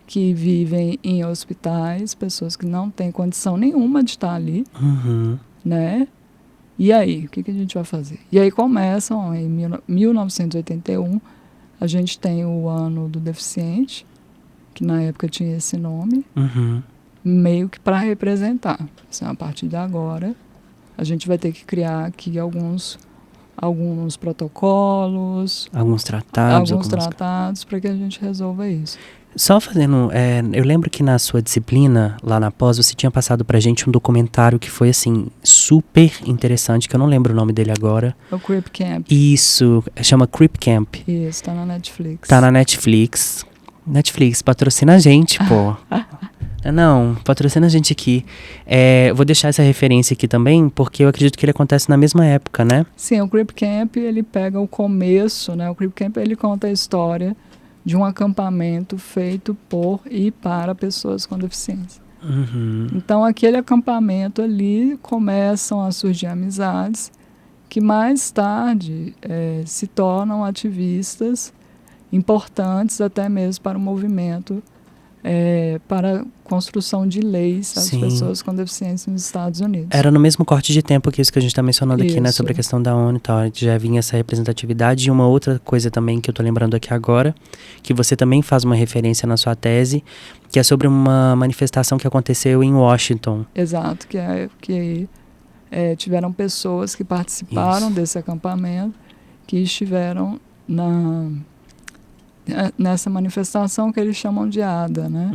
que vivem em hospitais, pessoas que não têm condição nenhuma de estar ali, né? E aí, o que a gente vai fazer? E aí começam, em 1981, a gente tem o Ano do Deficiente, que na época tinha esse nome, meio que para representar. Assim, a partir de agora, a gente vai ter que criar aqui alguns protocolos, alguns tratados para que a gente resolva isso. Só fazendo, eu lembro que na sua disciplina, lá na pós, você tinha passado pra gente um documentário que foi, assim, super interessante, que eu não lembro o nome dele agora. O Crip Camp. Isso, chama Crip Camp. Isso, tá na Netflix. Tá na Netflix. Netflix, patrocina a gente, pô. Não, patrocina a gente aqui. Vou deixar essa referência aqui também, porque eu acredito que ele acontece na mesma época, né? Sim, o Crip Camp, ele pega o começo, né? O Crip Camp, ele conta a história de um acampamento feito por e para pessoas com deficiência. Então, aquele acampamento ali começam a surgir amizades que mais tarde se tornam ativistas importantes até mesmo para o movimento, para a construção de leis às pessoas com deficiência nos Estados Unidos. Era no mesmo corte de tempo que isso que a gente está mencionando aqui, né? Sobre a questão da ONU e tal. Já vinha essa representatividade. E uma outra coisa também que eu tô lembrando aqui agora, que você também faz uma referência na sua tese, que é sobre uma manifestação que aconteceu em Washington. Exato, que tiveram pessoas que participaram desse acampamento, que estiveram nessa manifestação que eles chamam de ADA, né?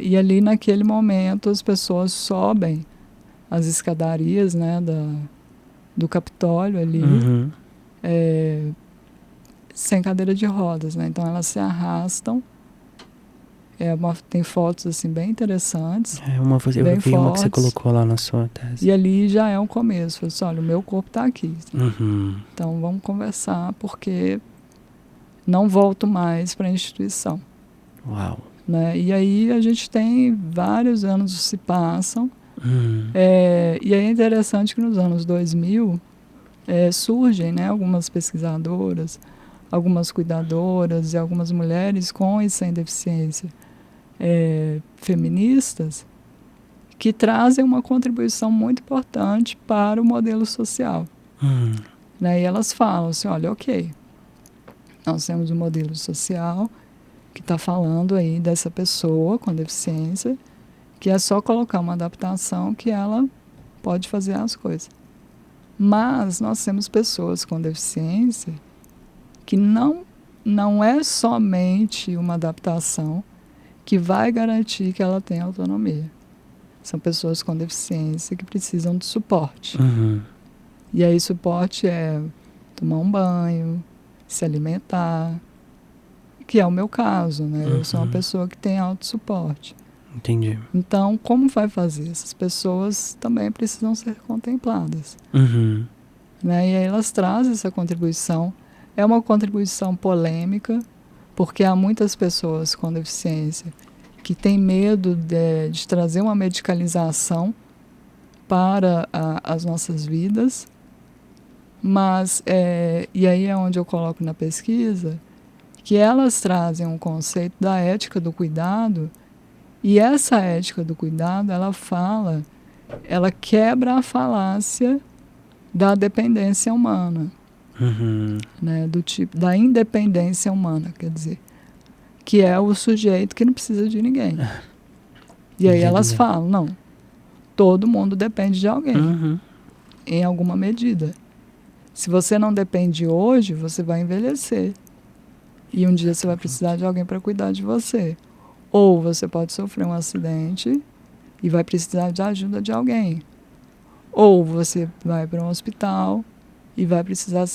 E ali naquele momento as pessoas sobem as escadarias, né, do Capitólio ali, sem cadeira de rodas, né? Então elas se arrastam. Tem fotos assim bem interessantes. Eu vi uma que você colocou lá na sua tese. E ali já é um começo. Falei assim, olha, o meu corpo está aqui. Então vamos conversar, porque não volto mais para a instituição. Uau! Né? E aí a gente tem vários anos que se passam. E aí é interessante que nos anos 2000 surgem, né, algumas pesquisadoras, algumas cuidadoras e algumas mulheres com e sem deficiência feministas que trazem uma contribuição muito importante para o modelo social. Né? E elas falam assim, olha, ok, nós temos um modelo social que está falando aí dessa pessoa com deficiência, que é só colocar uma adaptação que ela pode fazer as coisas. Mas nós temos pessoas com deficiência que não é somente uma adaptação que vai garantir que ela tenha autonomia. São pessoas com deficiência que precisam de suporte. E aí suporte é tomar um banho, se alimentar, que é o meu caso, né? Eu sou uma pessoa que tem autossuporte. Entendi. Então, como vai fazer? Essas pessoas também precisam ser contempladas. Né? E aí elas trazem essa contribuição. É uma contribuição polêmica, porque há muitas pessoas com deficiência que têm medo de trazer uma medicalização para as nossas vidas. Mas, e aí é onde eu coloco na pesquisa, que elas trazem um conceito da ética do cuidado, e essa ética do cuidado, ela quebra a falácia da dependência humana. Né, do tipo da independência humana, quer dizer, que é o sujeito que não precisa de ninguém. E aí elas falam, não, todo mundo depende de alguém, em alguma medida. Se você não depende hoje, você vai envelhecer. E um dia você vai precisar de alguém para cuidar de você. Ou você pode sofrer um acidente e vai precisar de ajuda de alguém. Ou você vai para um hospital e vai precisar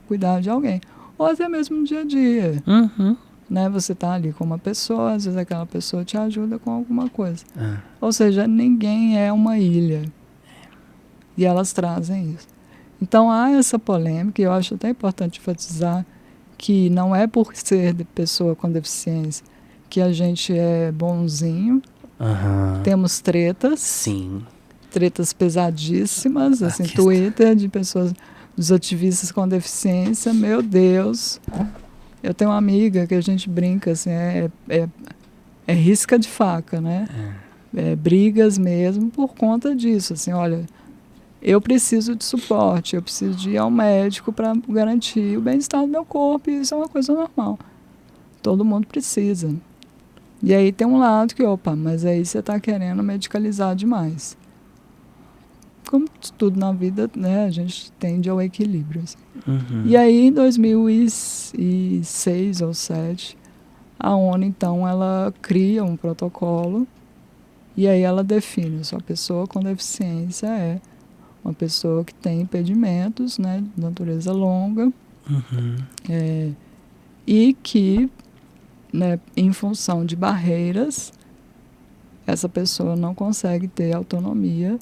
cuidar de alguém. Ou até mesmo no dia a dia. Né? Você está ali com uma pessoa, às vezes aquela pessoa te ajuda com alguma coisa. Ou seja, ninguém é uma ilha. E elas trazem isso. Então há essa polêmica, e eu acho até importante enfatizar que não é por ser de pessoa com deficiência que a gente é bonzinho. Temos tretas. Sim. Tretas pesadíssimas, assim, Twitter de pessoas, dos ativistas com deficiência, meu Deus. Eu tenho uma amiga que a gente brinca, assim, é risca de faca, né? Brigas mesmo por conta disso, assim, olha, eu preciso de suporte, eu preciso de ir ao médico para garantir o bem-estar do meu corpo, e isso é uma coisa normal. Todo mundo precisa. E aí tem um lado que, mas aí você está querendo medicalizar demais. Como tudo na vida, né, a gente tende ao equilíbrio. Assim. E aí, em 2006 ou 2007, a ONU, então, ela cria um protocolo e aí ela define, a pessoa com deficiência é uma pessoa que tem impedimentos, né, de natureza longa, e que, né, em função de barreiras, essa pessoa não consegue ter autonomia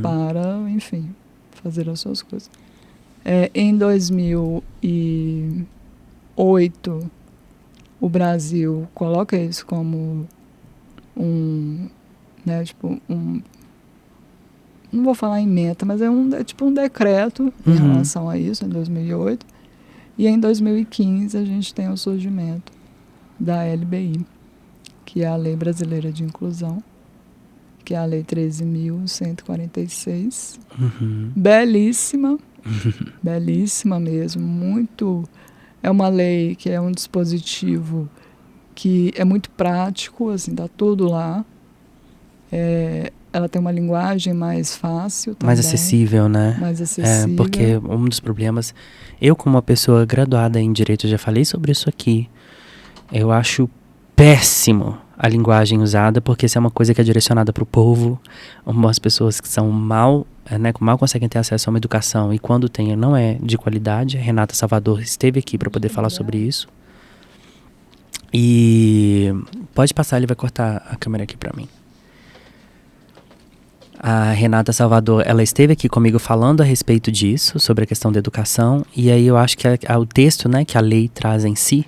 para, enfim, fazer as suas coisas. Em 2008, o Brasil coloca isso como né, tipo não vou falar em meta, mas é tipo um decreto em relação a isso, em 2008. E em 2015 a gente tem o surgimento da LBI, que é a Lei Brasileira de Inclusão, que é a Lei 13.146. Belíssima, belíssima mesmo, muito... É uma lei que é um dispositivo que é muito prático, assim, tá tudo lá. Ela tem uma linguagem mais fácil também. Mais acessível, né? Mais acessível. Porque um dos problemas... Eu, como uma pessoa graduada em Direito, já falei sobre isso aqui. Eu acho péssimo a linguagem usada, porque se é uma coisa que é direcionada para o povo, umas pessoas que são mal conseguem ter acesso a uma educação, e quando tem, não é de qualidade. A Renata Salvador esteve aqui para poder falar sobre isso. E pode passar, ele vai cortar a câmera aqui para mim. A Renata Salvador, ela esteve aqui comigo falando a respeito disso, sobre a questão da educação, e aí eu acho que o texto, né, que a lei traz em si,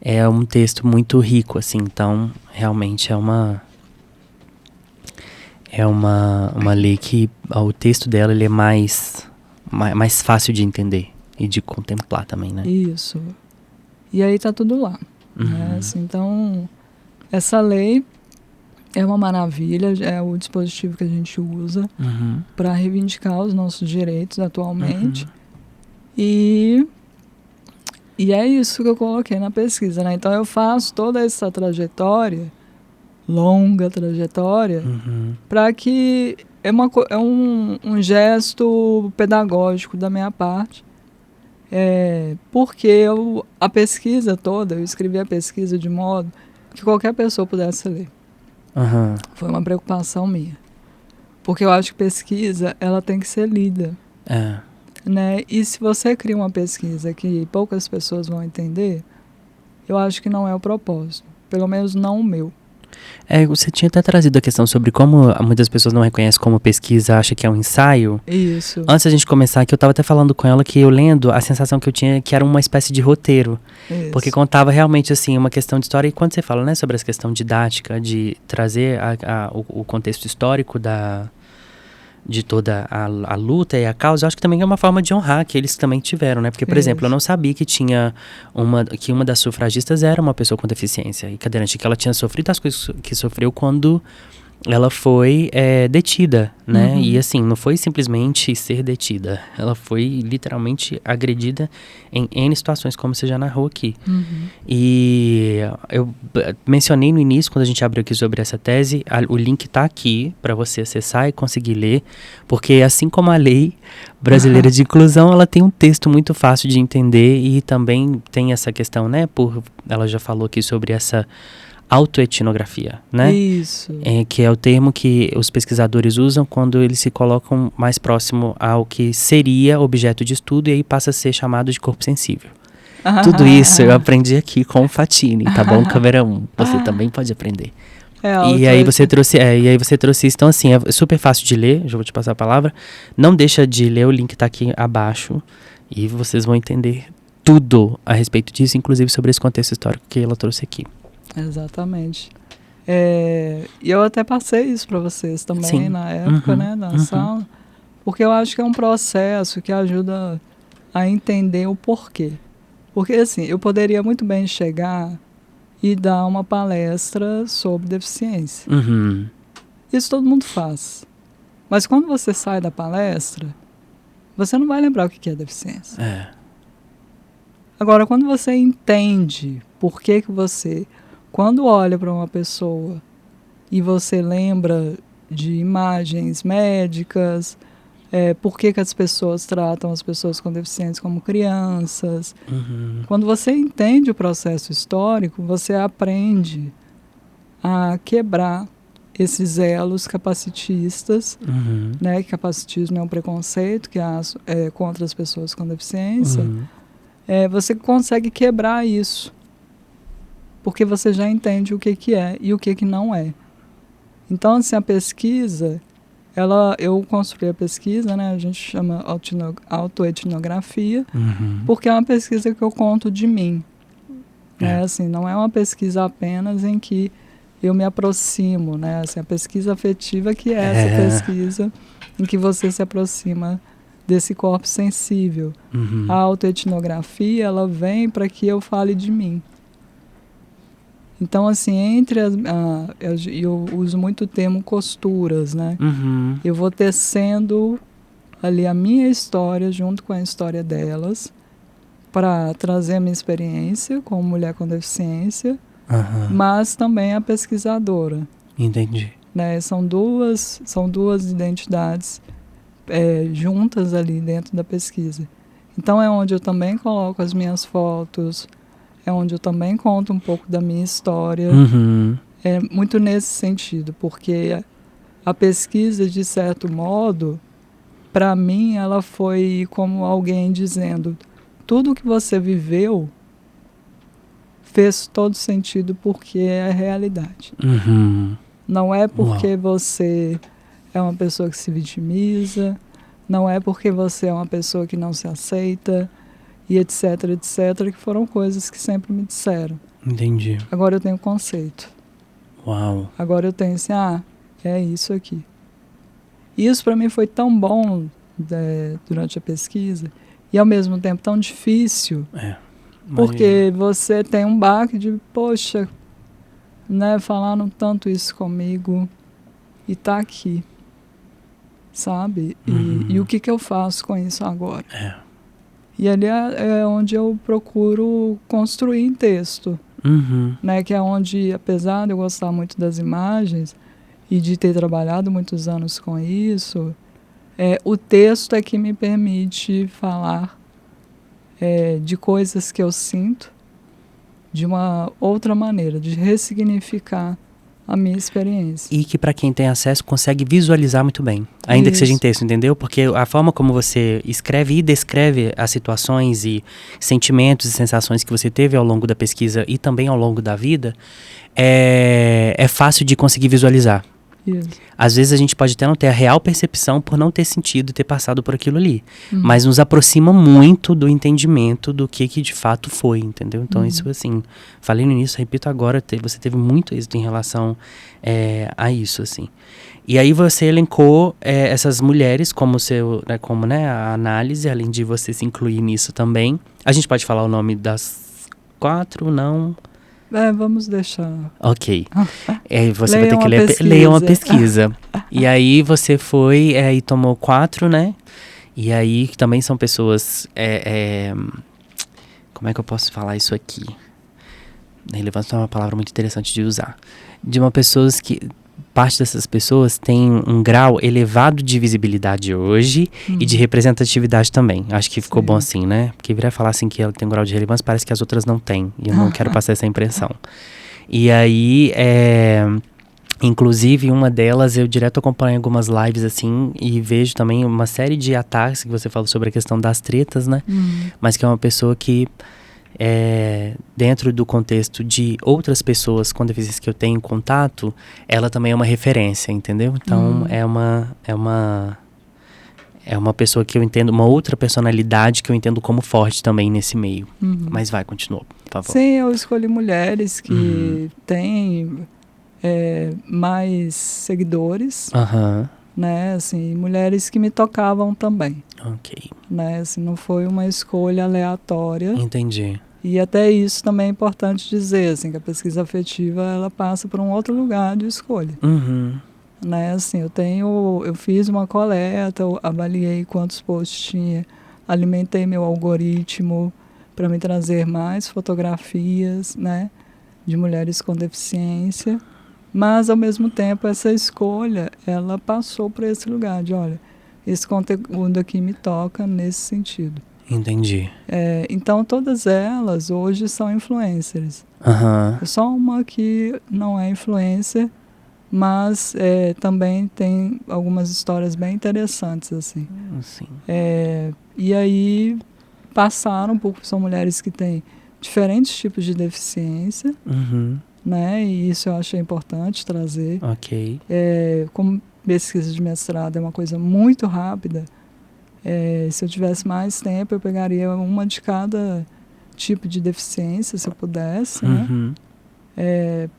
é um texto muito rico, assim. Então realmente é uma lei que o texto dela, ele é mais fácil de entender e de contemplar também, né? Isso. E aí tá tudo lá. Né? Assim, então, essa lei é uma maravilha, é o dispositivo que a gente usa para reivindicar os nossos direitos atualmente. E é isso que eu coloquei na pesquisa, né? Então eu faço toda essa trajetória, longa trajetória, para que é um gesto pedagógico da minha parte, porque a pesquisa toda, eu escrevi a pesquisa de modo que qualquer pessoa pudesse ler. Foi uma preocupação minha. Porque eu acho que pesquisa, ela tem que ser lida. Né? E se você cria uma pesquisa que poucas pessoas vão entender, eu acho que não é o propósito. Pelo menos não o meu. Você tinha até trazido a questão sobre como muitas pessoas não reconhecem como pesquisa, acha que é um ensaio. Isso. Antes da gente começar aqui, eu estava até falando com ela que eu lendo, a sensação que eu tinha é que era uma espécie de roteiro. Isso. Porque contava realmente, assim, uma questão de história. E quando você fala, né, sobre essa questão didática, de trazer o contexto histórico de toda a luta e a causa, eu acho que também é uma forma de honrar que eles também tiveram, né? Porque, por exemplo, eu não sabia que uma das sufragistas era uma pessoa com deficiência e cadeirante, que ela tinha sofrido as coisas que sofreu quando ela foi detida, né? E assim, não foi simplesmente ser detida, ela foi literalmente agredida em N situações, como você já narrou aqui. E eu mencionei no início, quando a gente abriu aqui sobre essa tese, o link tá aqui para você acessar e conseguir ler, porque assim como a lei brasileira de inclusão, ela tem um texto muito fácil de entender, e também tem essa questão, né? Ela já falou aqui sobre essa autoetnografia, né? Isso. Que é o termo que os pesquisadores usam quando eles se colocam mais próximo ao que seria objeto de estudo, e aí passa a ser chamado de corpo sensível. Tudo isso eu aprendi aqui com o Fatini, tá bom? Câmera 1, você também pode aprender. E aí você trouxe isso. Então, assim, é super fácil de ler, já vou te passar a palavra. Não deixa de ler, o link tá aqui abaixo, e vocês vão entender tudo a respeito disso, inclusive sobre esse contexto histórico que ela trouxe aqui. Exatamente. E eu até passei isso para vocês também. Sim. Na época, né, da sala, porque eu acho que é um processo que ajuda a entender o porquê. Porque, assim, eu poderia muito bem chegar e dar uma palestra sobre deficiência. Isso todo mundo faz. Mas quando você sai da palestra, você não vai lembrar o que é deficiência. Agora, quando você entende por que você... Quando olha para uma pessoa e você lembra de imagens médicas, por que as pessoas tratam as pessoas com deficiência como crianças. Quando você entende o processo histórico, você aprende a quebrar esses elos capacitistas, né? Que capacitismo é um preconceito que é contra as pessoas com deficiência. Você consegue quebrar isso, porque você já entende o que é e o que não é. Então, assim, a pesquisa, eu construí a pesquisa, né? A gente chama autoetnografia, porque é uma pesquisa que eu conto de mim. Né? Assim, não é uma pesquisa apenas em que eu me aproximo, né? Assim, a pesquisa afetiva que é essa pesquisa em que você se aproxima desse corpo sensível. A autoetnografia, ela vem para que eu fale de mim. Então, assim, eu uso muito o termo costuras, né? Eu vou tecendo ali a minha história junto com a história delas para trazer a minha experiência como mulher com deficiência, mas também a pesquisadora. Entendi. Né? São duas identidades juntas ali dentro da pesquisa. Então, é onde eu também coloco as minhas fotos, é onde eu também conto um pouco da minha história. é muito nesse sentido, porque a pesquisa, de certo modo, para mim, ela foi como alguém dizendo: tudo que você viveu fez todo sentido porque é a realidade. Uhum. Não é porque você é uma pessoa que se vitimiza, não é porque você é uma pessoa que não se aceita, e etc, etc, que foram coisas que sempre me disseram. Entendi. Agora eu tenho conceito. Uau. Agora eu tenho assim, é isso aqui. Isso para mim foi tão bom durante a pesquisa e ao mesmo tempo tão difícil, porque você tem um baque de, poxa, né, falaram tanto isso comigo e tá aqui, sabe? E o que eu faço com isso agora? E ali é onde eu procuro construir em texto, né, que é onde, apesar de eu gostar muito das imagens e de ter trabalhado muitos anos com isso, o texto é que me permite falar de coisas que eu sinto de uma outra maneira, de ressignificar a minha experiência. E que para quem tem acesso consegue visualizar muito bem, ainda que seja em texto, entendeu? Porque a forma como você escreve e descreve as situações e sentimentos e sensações que você teve ao longo da pesquisa e também ao longo da vida, é fácil de conseguir visualizar. Isso. Às vezes a gente pode até não ter a real percepção por não ter sentido e ter passado por aquilo ali. Mas nos aproxima muito do entendimento do que de fato foi, entendeu? Então isso assim, falei no início, repito agora, você teve muito êxito em relação a isso, assim. E aí você elencou essas mulheres como a análise, além de você se incluir nisso também. A gente pode falar o nome das 4, não? Vamos deixar. Ok. Você vai ter que ler uma pesquisa. E aí você foi e tomou 4, né? E aí também são pessoas... como é que eu posso falar isso aqui? Relevância é uma palavra muito interessante de usar. De uma pessoa que... Parte dessas pessoas tem um grau elevado de visibilidade hoje e de representatividade também. Acho que ficou bom assim, né? Porque virar falar assim que ela tem um grau de relevância, parece que as outras não têm. E eu não quero passar essa impressão. E aí, inclusive, uma delas, eu direto acompanho algumas lives assim e vejo também uma série de ataques que você falou sobre a questão das tretas, né? Mas que é uma pessoa que... dentro do contexto de outras pessoas com deficiência que eu tenho contato, ela também é uma referência, entendeu? Então é uma pessoa que eu entendo, uma outra personalidade que eu entendo como forte também nesse meio. Mas continua, por favor. Sim, eu escolhi mulheres que têm mais seguidores, né, assim, mulheres que me tocavam também. Ok. Né, assim, não foi uma escolha aleatória. Entendi. E até isso também é importante dizer, assim, que a pesquisa afetiva, ela passa por um outro lugar de escolha. Né, assim, eu fiz uma coleta, eu avaliei quantos posts tinha, alimentei meu algoritmo para me trazer mais fotografias, né, de mulheres com deficiência, mas ao mesmo tempo essa escolha, ela passou por esse lugar de, olha, esse conteúdo aqui me toca nesse sentido. Entendi. Então, todas elas hoje são influencers. Só uma que não é influencer, mas também tem algumas histórias bem interessantes, assim. Sim. E aí, são mulheres que têm diferentes tipos de deficiência, né? E isso eu achei importante trazer. Ok. Como pesquisa de mestrado é uma coisa muito rápida, se eu tivesse mais tempo, eu pegaria uma de cada tipo de deficiência, se eu pudesse, né?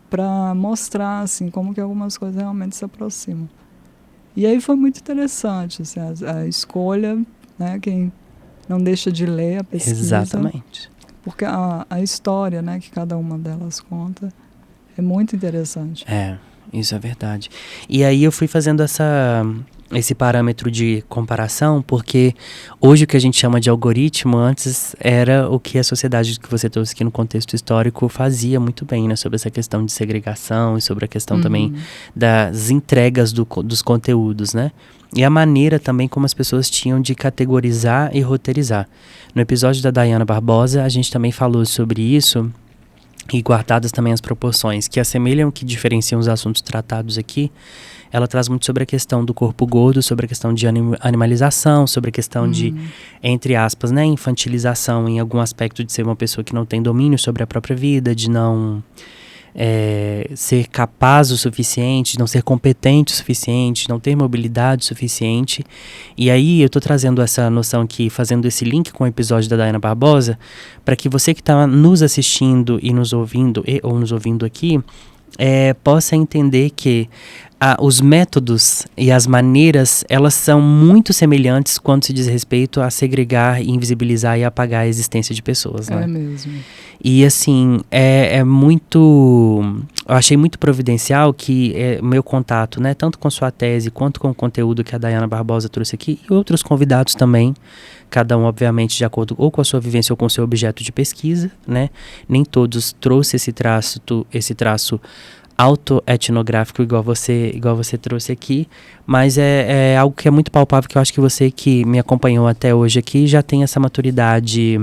Para mostrar assim, como que algumas coisas realmente se aproximam. E aí foi muito interessante assim, a escolha, né? Quem não deixa de ler a pesquisa. Exatamente. Porque a história, né, que cada uma delas conta é muito interessante. Isso é verdade. E aí eu fui fazendo esse parâmetro de comparação, porque hoje o que a gente chama de algoritmo antes era o que a sociedade que você trouxe aqui no contexto histórico fazia muito bem, né? Sobre essa questão de segregação e sobre a questão também das entregas dos conteúdos, né? E a maneira também como as pessoas tinham de categorizar e roteirizar. No episódio da Dayana Barbosa, a gente também falou sobre isso, e guardadas também as proporções que assemelham, que diferenciam os assuntos tratados aqui, ela traz muito sobre a questão do corpo gordo, sobre a questão de animalização, sobre a questão de, entre aspas, né, infantilização em algum aspecto de ser uma pessoa que não tem domínio sobre a própria vida, de não ser capaz o suficiente, de não ser competente o suficiente, de não ter mobilidade suficiente. E aí eu tô trazendo essa noção aqui, fazendo esse link com o episódio da Dayana Barbosa, para que você que está nos assistindo e nos ouvindo, ou nos ouvindo aqui, possa entender que os métodos e as maneiras, elas são muito semelhantes quando se diz respeito a segregar, invisibilizar e apagar a existência de pessoas, né? É mesmo. E assim, muito... Eu achei muito providencial que o meu contato, né, tanto com sua tese quanto com o conteúdo que a Dayana Barbosa trouxe aqui, e outros convidados também, cada um, obviamente, de acordo ou com a sua vivência ou com o seu objeto de pesquisa, né? Nem todos trouxe esse traço autoetnográfico igual você trouxe aqui, mas é algo que é muito palpável, que eu acho que você que me acompanhou até hoje aqui já tem essa maturidade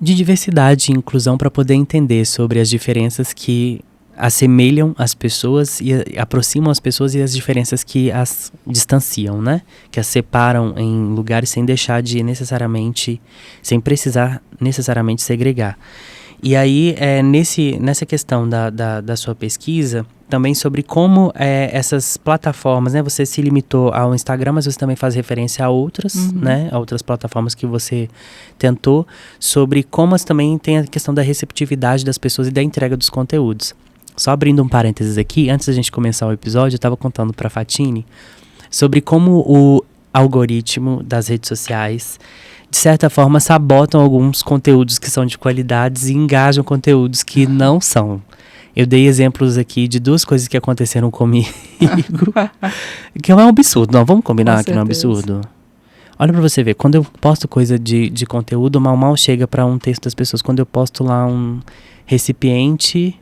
de diversidade e inclusão para poder entender sobre as diferenças que assemelham as pessoas e aproximam as pessoas, e as diferenças que as distanciam, né? Que as separam em lugares sem precisar necessariamente segregar. E aí, nessa questão da sua pesquisa, também sobre como essas plataformas, né? Você se limitou ao Instagram, mas você também faz referência a outras, né? A outras plataformas que você tentou, sobre como também tem a questão da receptividade das pessoas e da entrega dos conteúdos. Só abrindo um parênteses aqui, antes da gente começar o episódio, eu estava contando para a Fatine sobre como o algoritmo das redes sociais, de certa forma, sabotam alguns conteúdos que são de qualidades e engajam conteúdos que não são. Eu dei exemplos aqui de 2 coisas que aconteceram comigo, que é um absurdo. Não, vamos combinar que não é um absurdo? Olha pra você ver, quando eu posto coisa de conteúdo, mal chega pra um texto das pessoas. Quando eu posto lá um recipiente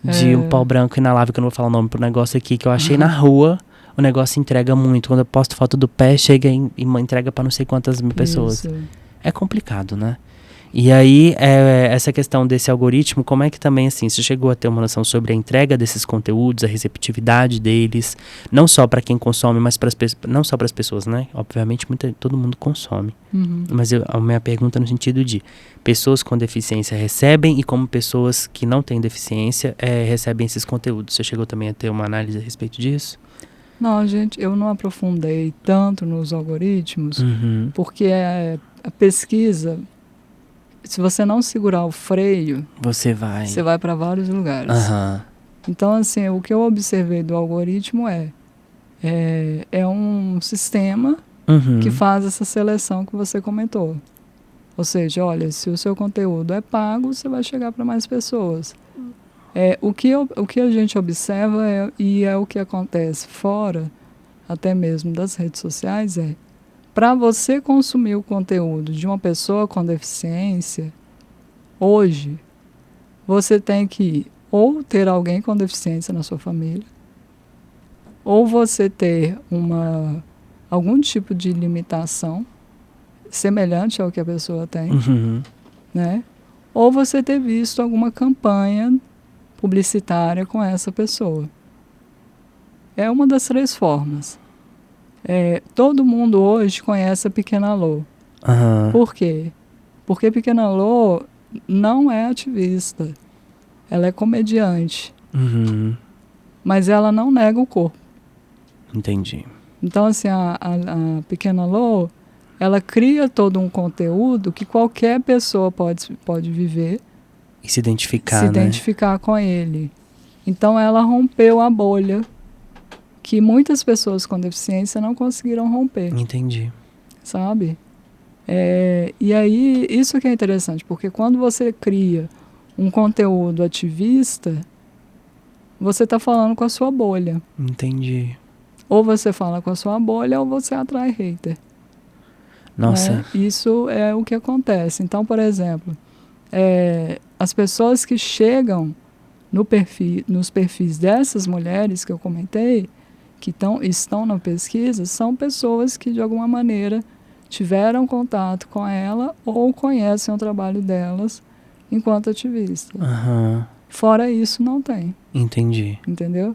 de um pau branco inalável, que eu não vou falar o nome pro negócio aqui, que eu achei na rua, o negócio entrega muito. Quando eu posto foto do pé, chega e entrega pra não sei quantas mil pessoas. Isso. É complicado, né? E aí, essa questão desse algoritmo, como é que também, assim, você chegou a ter uma noção sobre a entrega desses conteúdos, a receptividade deles, não só para quem consome, mas não só para as pessoas, né? Obviamente, todo mundo consome. Mas a minha pergunta no sentido de pessoas com deficiência recebem, e como pessoas que não têm deficiência recebem esses conteúdos. Você chegou também a ter uma análise a respeito disso? Não, gente, eu não aprofundei tanto nos algoritmos, porque a pesquisa, se você não segurar o freio, você vai para vários lugares. Então, assim, o que eu observei do algoritmo é um sistema que faz essa seleção que você comentou. Ou seja, olha, se o seu conteúdo é pago, você vai chegar para mais pessoas. O que a gente observa e é o que acontece fora, até mesmo das redes sociais, para você consumir o conteúdo de uma pessoa com deficiência, hoje, você tem que ou ter alguém com deficiência na sua família, ou você ter algum tipo de limitação semelhante ao que a pessoa tem, né? Ou você ter visto alguma campanha publicitária com essa pessoa. É uma das 3 formas. Todo mundo hoje conhece a Pequena Lô. Por quê? Porque Pequena Lô não é ativista. Ela é comediante. Mas ela não nega o corpo. Entendi. Então, assim, a Pequena Lô, ela cria todo um conteúdo que qualquer pessoa pode viver e se identificar com ele. Então, ela rompeu a bolha que muitas pessoas com deficiência não conseguiram romper. Entendi. Sabe? E aí, isso que é interessante, porque quando você cria um conteúdo ativista, você está falando com a sua bolha. Entendi. Ou você fala com a sua bolha, ou você atrai hater. Nossa. Né? Isso é o que acontece. Então, por exemplo, as pessoas que chegam nos perfis dessas mulheres que eu comentei, que estão na pesquisa, são pessoas que, de alguma maneira, tiveram contato com ela ou conhecem o trabalho delas enquanto ativista. Uhum. Fora isso, não tem. Entendi. Entendeu?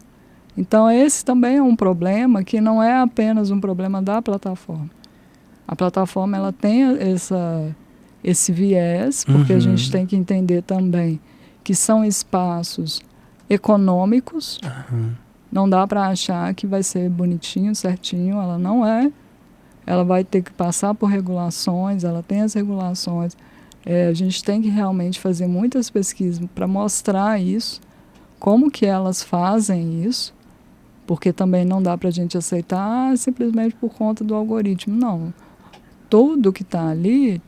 Então, esse também é um problema que não é apenas um problema da plataforma. A plataforma ela tem esse viés, porque a gente tem que entender também que são espaços econômicos. Não dá para achar que vai ser bonitinho, certinho. Ela não é. Ela vai ter que passar por regulações, ela tem as regulações. A gente tem que realmente fazer muitas pesquisas para mostrar isso, como que elas fazem isso, porque também não dá para a gente aceitar simplesmente por conta do algoritmo. Não. Tudo que está ali,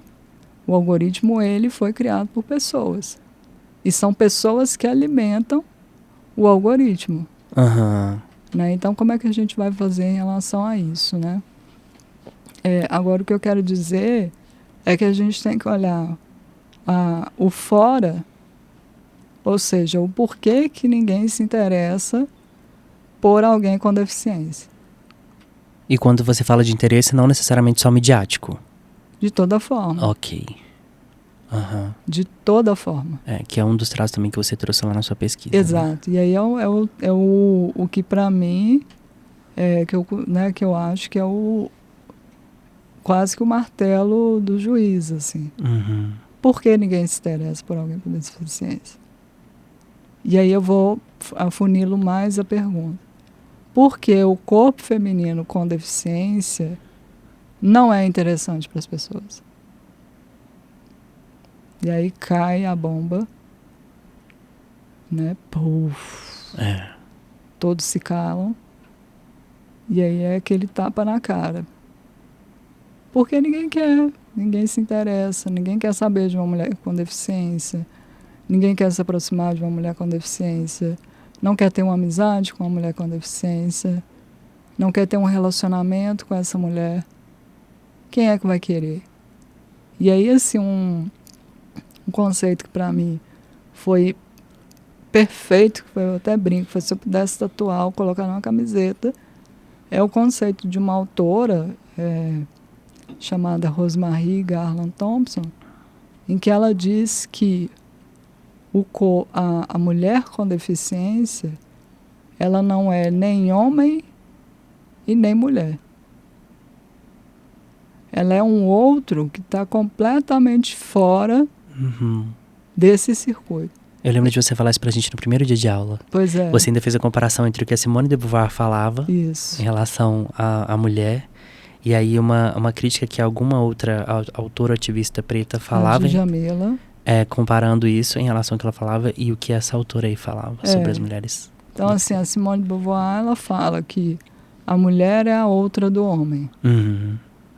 o algoritmo ele foi criado por pessoas. E são pessoas que alimentam o algoritmo. Né? Então, como é que a gente vai fazer em relação a isso, né? Agora, o que eu quero dizer é que a gente tem que olhar o fora, ou seja, o porquê que ninguém se interessa por alguém com deficiência. E quando você fala de interesse, não necessariamente só midiático? De toda forma. Ok. De toda forma. Que é um dos traços também que você trouxe lá na sua pesquisa. Exato. Né? E aí é o que para mim, que eu acho que é quase que o martelo do juiz, assim. Por que ninguém se interessa por alguém com deficiência? E aí eu vou afunilo mais a pergunta. Por que o corpo feminino com deficiência não é interessante para as pessoas? E aí cai a bomba, né? Puf. Todos se calam. E aí é aquele tapa na cara. Porque ninguém quer, ninguém se interessa, ninguém quer saber de uma mulher com deficiência, ninguém quer se aproximar de uma mulher com deficiência, não quer ter uma amizade com uma mulher com deficiência, não quer ter um relacionamento com essa mulher. Quem é que vai querer? E aí, assim, um conceito que para mim foi perfeito, que eu até brinco, foi se eu pudesse tatuar ou colocar numa camiseta, é o conceito de uma autora chamada Rosemary Garland Thompson, em que ela diz que a mulher com deficiência, ela não é nem homem e nem mulher. Ela é um outro que está completamente fora desse circuito. Eu lembro de você falar isso pra gente no primeiro dia de aula. Pois é. Você ainda fez a comparação entre o que a Simone de Beauvoir falava em relação à mulher, e aí uma crítica que alguma outra autora ativista preta falava. A Djamila. Comparando isso em relação ao que ela falava e o que essa autora aí falava sobre as mulheres. Então, assim, a Simone de Beauvoir, ela fala que a mulher é a outra do homem.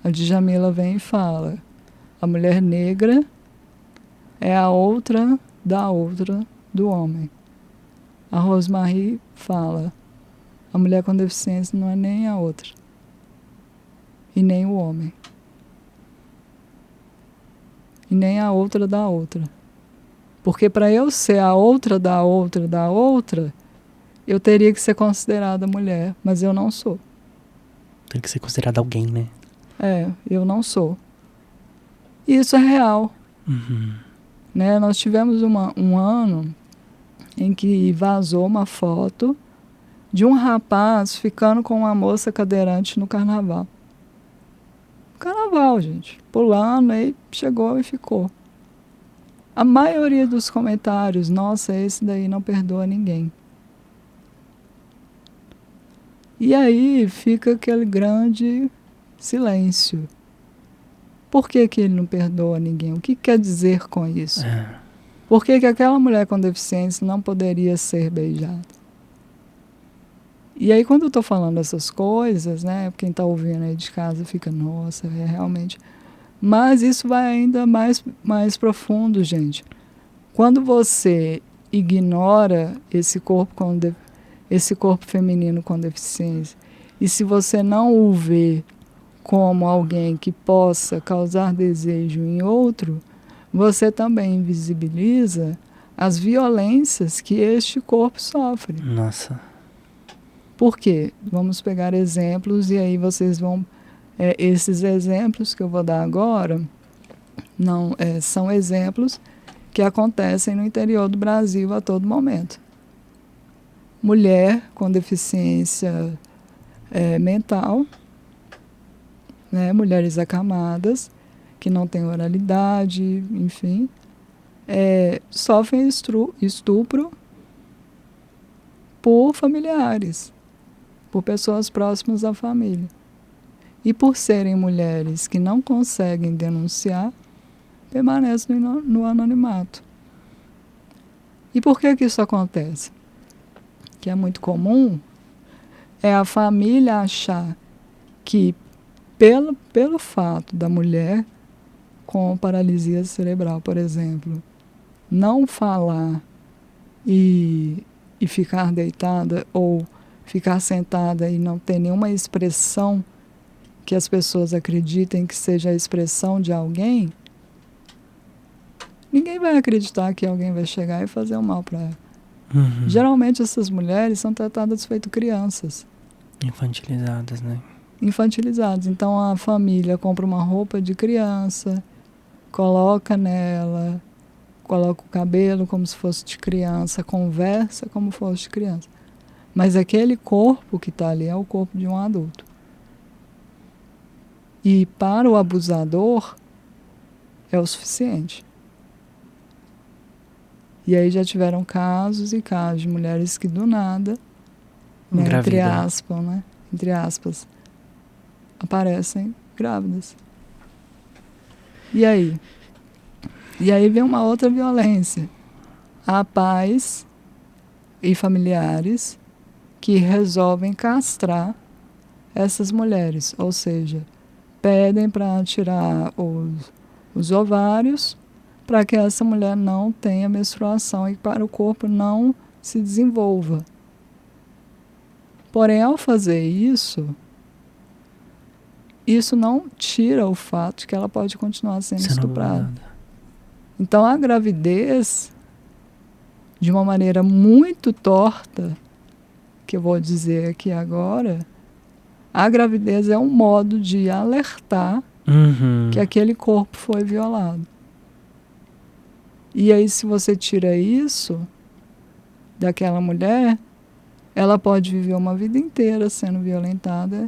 A Djamila vem e fala, a mulher negra é a outra da outra do homem. A Rosemary fala, a mulher com deficiência não é nem a outra. E nem o homem. E nem a outra da outra. Porque para eu ser a outra da outra da outra, eu teria que ser considerada mulher, mas eu não sou. Tem que ser considerada alguém, né? Eu não sou. E isso é real. Né? Nós tivemos um ano em que vazou uma foto de um rapaz ficando com uma moça cadeirante no carnaval. Carnaval, gente. Pulando, aí chegou e ficou. A maioria dos comentários, nossa, esse daí não perdoa ninguém. E aí fica aquele grande silêncio. Por que ele não perdoa ninguém? O que quer dizer com isso? Por que aquela mulher com deficiência não poderia ser beijada? E aí, quando eu estou falando essas coisas, né, quem está ouvindo aí de casa fica, nossa, realmente... Mas isso vai ainda mais profundo, gente. Quando você ignora esse corpo feminino com deficiência, e se você não o vê como alguém que possa causar desejo em outro, você também invisibiliza as violências que este corpo sofre. Nossa. Por quê? Vamos pegar exemplos e aí vocês vão... esses exemplos que eu vou dar agora são exemplos que acontecem no interior do Brasil a todo momento. Mulher com deficiência mental, né, mulheres acamadas, que não têm oralidade, enfim, sofrem estupro por familiares, por pessoas próximas à família. E por serem mulheres que não conseguem denunciar, permanecem no anonimato. E por que isso acontece? Que é muito comum é a família achar que pelo fato da mulher com paralisia cerebral, por exemplo, não falar e ficar deitada ou ficar sentada e não ter nenhuma expressão que as pessoas acreditem que seja a expressão de alguém, ninguém vai acreditar que alguém vai chegar e fazer o mal para ela. Uhum. Geralmente essas mulheres são tratadas feito crianças. Infantilizadas, né? Infantilizadas. Então a família compra uma roupa de criança, coloca nela, coloca o cabelo como se fosse de criança, conversa como se fosse de criança. Mas aquele corpo que está ali é o corpo de um adulto. E para o abusador é o suficiente. E aí já tiveram casos e casos de mulheres que do nada, né, entre aspas, aparecem grávidas. E aí? E aí vem uma outra violência. Há pais e familiares que resolvem castrar essas mulheres, ou seja, pedem para tirar os ovários para que essa mulher não tenha menstruação e para o corpo não se desenvolva. Porém, ao fazer isso não tira o fato de que ela pode continuar sendo estuprada. Então, a gravidez, de uma maneira muito torta, que eu vou dizer aqui agora, a gravidez é um modo de alertar que aquele corpo foi violado. E aí, se você tira isso daquela mulher, ela pode viver uma vida inteira sendo violentada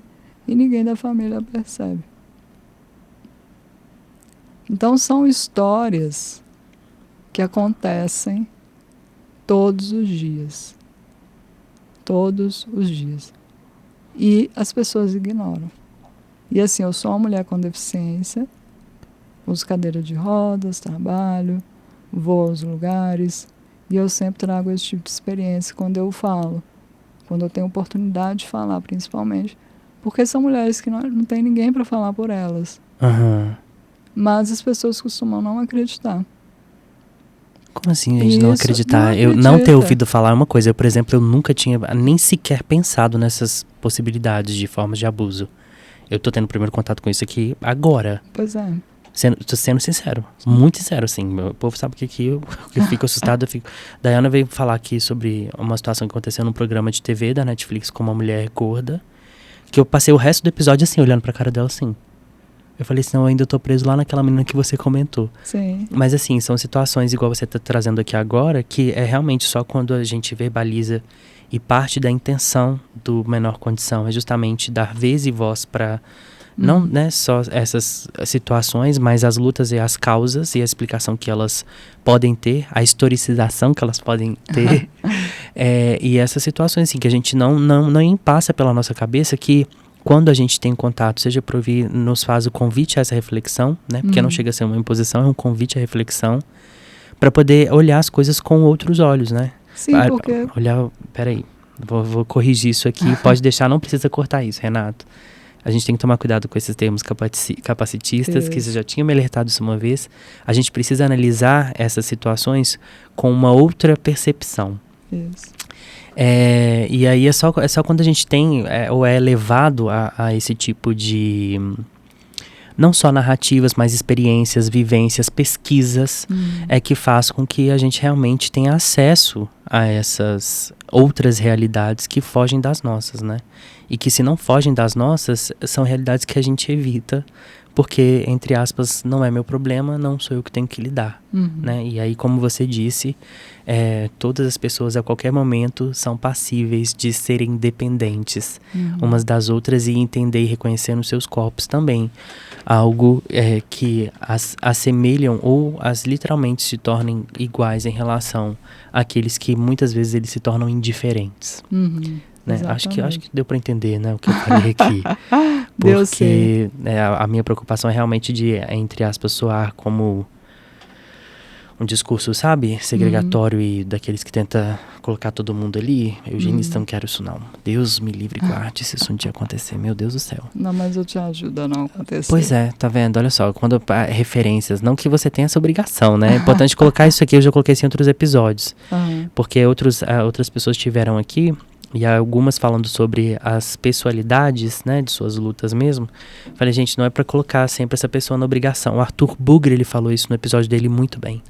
e ninguém da família percebe. Então, são histórias que acontecem todos os dias. Todos os dias. E as pessoas ignoram. E assim, eu sou uma mulher com deficiência, uso cadeira de rodas, trabalho, vou aos lugares, e eu sempre trago esse tipo de experiência quando eu falo, quando eu tenho oportunidade de falar, principalmente, porque são mulheres que não tem ninguém para falar por elas. Mas as pessoas costumam não acreditar. Como assim, gente, não acreditar? Eu não ter ouvido falar uma coisa. Eu, por exemplo, eu nunca tinha nem sequer pensado nessas possibilidades de formas de abuso. Eu tô tendo o primeiro contato com isso aqui agora. Pois é. Tô sendo sincero, muito sincero, assim. O povo sabe que aqui eu fico assustado. Diana veio falar aqui sobre uma situação que aconteceu num programa de TV da Netflix com uma mulher gorda, que eu passei o resto do episódio assim, olhando pra cara dela assim. Eu falei assim, não, eu ainda tô preso lá naquela menina que você comentou. Sim. Mas assim, são situações igual você tá trazendo aqui agora, que é realmente só quando a gente verbaliza e parte da intenção do menor condição é justamente dar vez e voz para não, né, só essas situações, mas as lutas e as causas e a explicação que elas podem ter, a historicização que elas podem ter. E essas situações assim, que a gente não passa pela nossa cabeça que quando a gente tem contato, seja por ouvir, nos faz o convite a essa reflexão, né? Porque não chega a ser uma imposição, é um convite à reflexão, para poder olhar as coisas com outros olhos, né? Sim, porque... Peraí, vou corrigir isso aqui, pode deixar, não precisa cortar isso, Renato. A gente tem que tomar cuidado com esses termos capacitistas, que você já tinha me alertado isso uma vez. A gente precisa analisar essas situações com uma outra percepção. Isso. E aí é só quando a gente tem, ou é levado a esse tipo de, não só narrativas, mas experiências, vivências, pesquisas, é que faz com que a gente realmente tenha acesso a essas outras realidades que fogem das nossas, né? e que se não fogem das nossas, são realidades que a gente evita, porque, entre aspas, não é meu problema, não sou eu que tenho que lidar, né? E aí, como você disse, todas as pessoas a qualquer momento são passíveis de serem dependentes umas das outras e entender e reconhecer nos seus corpos também algo que as assemelham ou as literalmente se tornem iguais em relação àqueles que muitas vezes eles se tornam indiferentes. Né? Acho que deu para entender, né, o que eu falei aqui. Porque a minha preocupação é realmente de, entre aspas, soar como um discurso, sabe, segregatório e daqueles que tenta colocar todo mundo ali. Eugenista, não quero isso não. Deus me livre e guarde se isso um dia acontecer. Meu Deus do céu. Não, mas eu te ajudo a não acontecer. Pois é, tá vendo? Olha só, quando referências, não que você tenha essa obrigação, né? É importante colocar isso aqui, eu já coloquei isso em outros episódios. Porque outras pessoas tiveram aqui, e algumas falando sobre as pessoalidades, né, de suas lutas mesmo. Falei, gente, não é pra colocar sempre essa pessoa na obrigação. O Arthur Bugre, ele falou isso no episódio dele muito bem.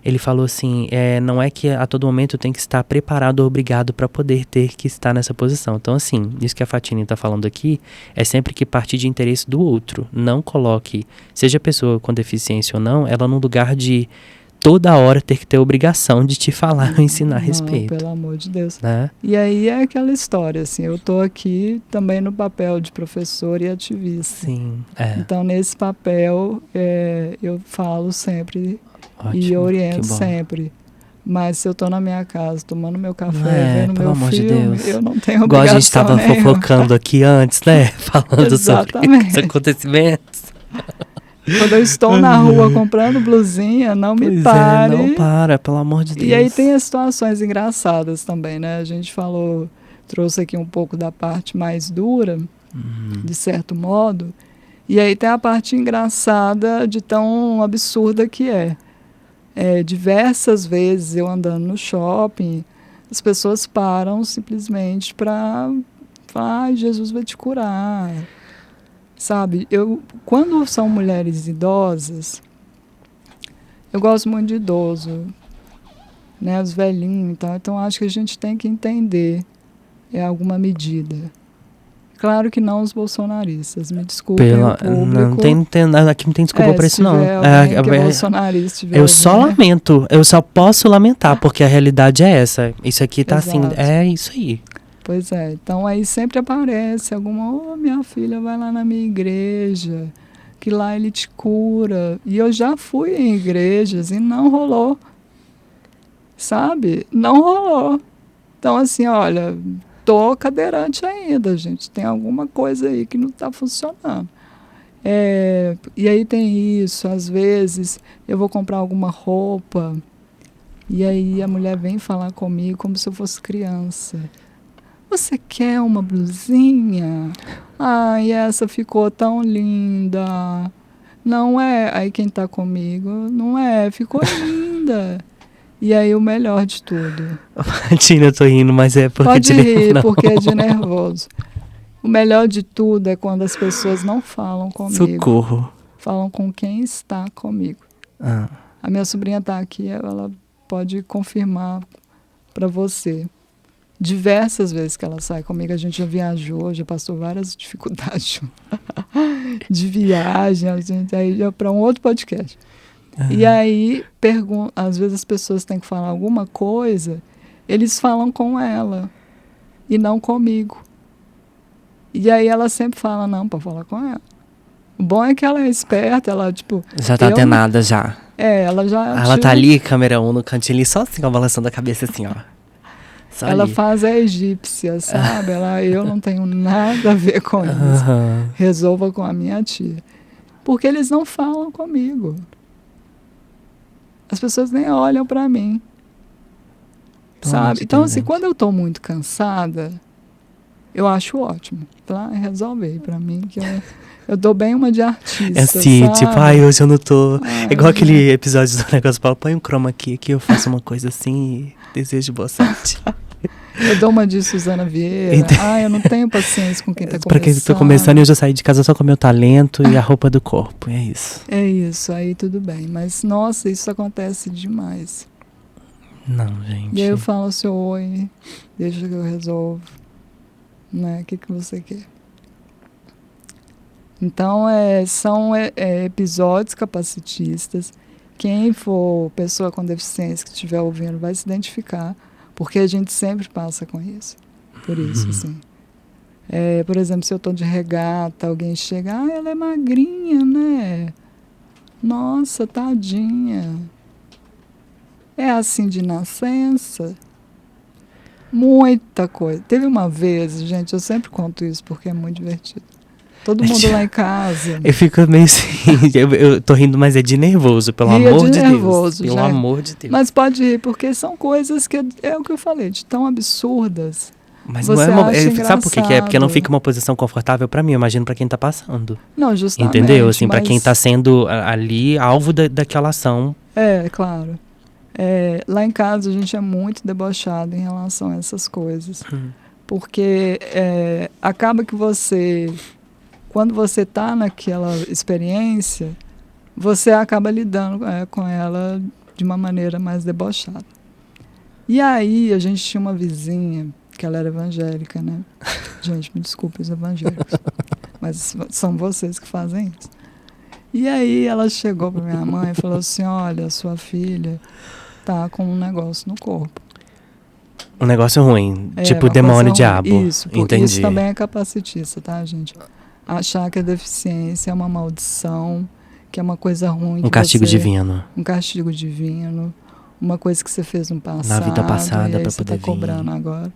Ele falou assim, não é que a todo momento eu tenho que estar preparado ou obrigado para poder ter que estar nessa posição. Então, assim, isso que a Fatine tá falando aqui é sempre que partir de interesse do outro. Não coloque, seja a pessoa com deficiência ou não, ela num lugar de toda hora ter que ter a obrigação de te falar ou ensinar a respeito. Pelo amor de Deus. Né? E aí é aquela história, assim, eu tô aqui também no papel de professor e ativista. Sim, Então, nesse papel, eu falo sempre e oriento sempre. Mas se eu tô na minha casa, tomando meu café, vendo meu filme, eu não tenho obrigação igual a gente estava fofocando aqui antes, né? Falando sobre os acontecimentos. Quando eu estou na rua comprando blusinha, não me pare. Não para, pelo amor de Deus. E aí tem as situações engraçadas também, né? A gente trouxe aqui um pouco da parte mais dura, de certo modo. E aí tem a parte engraçada de tão absurda que é. Diversas vezes eu andando no shopping, as pessoas param simplesmente para falar, Jesus vai te curar. Sabe, quando são mulheres idosas, eu gosto muito de idoso, né, os velhinhos e tal, então acho que a gente tem que entender alguma medida. Claro que não os bolsonaristas, me desculpem o público. Aqui não tem desculpa para isso não. Que é bolsonarista, eu só lamento, eu só posso lamentar, porque a realidade é essa. Isso aqui tá assim, é isso aí. Pois é, então aí sempre aparece minha filha vai lá na minha igreja, que lá ele te cura. E eu já fui em igrejas e não rolou, sabe? Não rolou. Então assim, olha, tô cadeirante ainda, gente, tem alguma coisa aí que não tá funcionando. E aí tem isso, às vezes eu vou comprar alguma roupa e aí a mulher vem falar comigo como se eu fosse criança. Você quer uma blusinha? Ai, essa ficou tão linda. Não é? Aí quem tá comigo, não é? Ficou linda. E aí o melhor de tudo. Tina, eu tô rindo, mas é porque Pode rir, porque é de nervoso. O melhor de tudo é quando as pessoas não falam comigo. Socorro. Falam com quem está comigo. A minha sobrinha tá aqui, ela pode confirmar para você. Diversas vezes que ela sai comigo, a gente já viajou, já passou várias dificuldades de viagem, a gente aí já para um outro podcast. E aí, às vezes as pessoas têm que falar alguma coisa, eles falam com ela e não comigo. E aí ela sempre fala, não, para falar com ela. O bom é que ela é esperta, ela tipo... Já tá antenada já. Ela já... Ela tá ali, câmera 1 no cantinho ali, só assim, ó, balançando a cabeça assim, ó. Ela faz a egípcia, sabe? Eu não tenho nada a ver com isso. Resolva com a minha tia. Porque eles não falam comigo. As pessoas nem olham para mim. Sabe? Então, assim, quando eu tô muito cansada, eu acho ótimo. Resolve aí pra mim, que eu dou bem uma de artista, assim, sabe? tipo, hoje eu não tô... É igual aquele episódio do negócio, põe um chroma aqui, que eu faço uma coisa assim e desejo boa sorte. Eu dou uma de Suzana Vieira. Eu não tenho paciência com quem tá começando. Pra quem tá começando, eu já saí de casa só com o meu talento e a roupa do corpo, é isso. É isso, aí tudo bem. Mas, nossa, isso acontece demais. Não, gente. E aí eu falo assim, oi, deixa que eu resolvo. né? O que você quer? Então, são episódios capacitistas. Quem for pessoa com deficiência que estiver ouvindo vai se identificar, porque a gente sempre passa com isso. Por isso, assim. Por exemplo, se eu estou de regata, alguém chega, ela é magrinha, né? Nossa, tadinha. É assim de nascença? Muita coisa. Teve uma vez, gente, eu sempre conto isso porque é muito divertido. Todo mundo lá em casa. Eu fico meio assim, eu tô rindo, mas é de nervoso, pelo amor de Deus. Pelo amor de Deus. Mas pode rir, porque são coisas que, é o que eu falei, de tão absurdas. Mas não sabe por que é? Porque não fica uma posição confortável pra mim, eu imagino pra quem tá passando. Não, justamente. Entendeu? Assim, pra quem tá sendo ali alvo daquela ação. Claro. Lá em casa a gente é muito debochado em relação a essas coisas. Porque acaba que quando você está naquela experiência, você acaba lidando com ela de uma maneira mais debochada. E aí a gente tinha uma vizinha, que ela era evangélica, né? Gente, me desculpe os evangélicos, mas são vocês que fazem isso. E aí ela chegou para minha mãe e falou assim, olha, sua filha tá com um negócio no corpo. Um negócio ruim, tipo demônio, diabo. Isso, entendi. Isso também é capacitista, tá, gente? Achar que a deficiência é uma maldição, que é uma coisa ruim. Um castigo divino. Um castigo divino. Uma coisa que você fez no passado. Na vida passada, e aí pra você poder tá cobrando agora.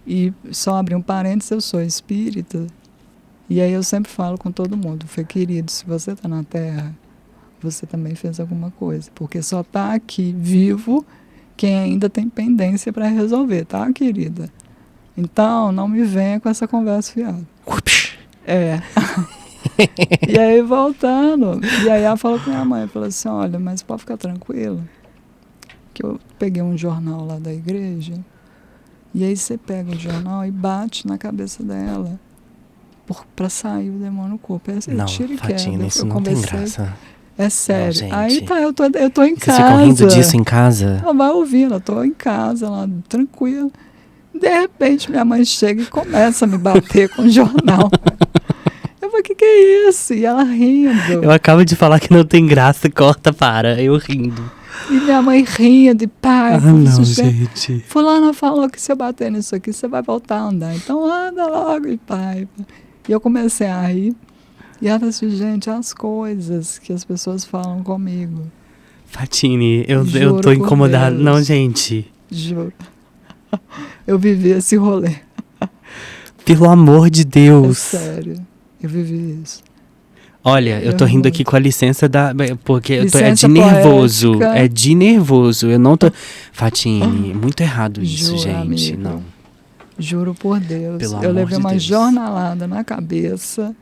E só abrir um parênteses, eu sou espírita. E aí eu sempre falo com todo mundo, foi querido, se você tá na Terra, você também fez alguma coisa. Porque só tá aqui vivo quem ainda tem pendência para resolver, tá, querida? Então, não me venha com essa conversa fiada. E aí, voltando, e aí ela falou com minha mãe, falou assim, olha, mas pode ficar tranquila, que eu peguei um jornal lá da igreja, e aí você pega o jornal e bate na cabeça dela, pra sair o demônio no corpo. Não, Fatina, isso não tem graça. É sério. Não, aí tá, eu tô em casa. Vocês ficam rindo disso em casa? Ela vai ouvindo, eu tô em casa, lá, tranquila. De repente, minha mãe chega e começa a me bater com o jornal. Eu falei, que é isso? E ela rindo. Eu acabo de falar que não tem graça, corta, para. Eu rindo. E minha mãe rindo, pai. Não, gente. Fulana falou que se eu bater nisso aqui, você vai voltar a andar. Então anda logo, e pai. E eu comecei a rir. E ela disse, gente, as coisas que as pessoas falam comigo. Fatine, eu tô incomodado. Não, gente. Juro. Eu vivi esse rolê. Pelo amor de Deus. É sério. Eu vivi isso. Olha, eu tô rindo muito. aqui com a licença porque Licença é de nervoso. poética. É de nervoso. Eu não tô... Fatine, muito errado isso, Juro, gente. amigo. Não. Juro por Deus. Pelo Eu amor levei de uma Deus. jornalada na cabeça.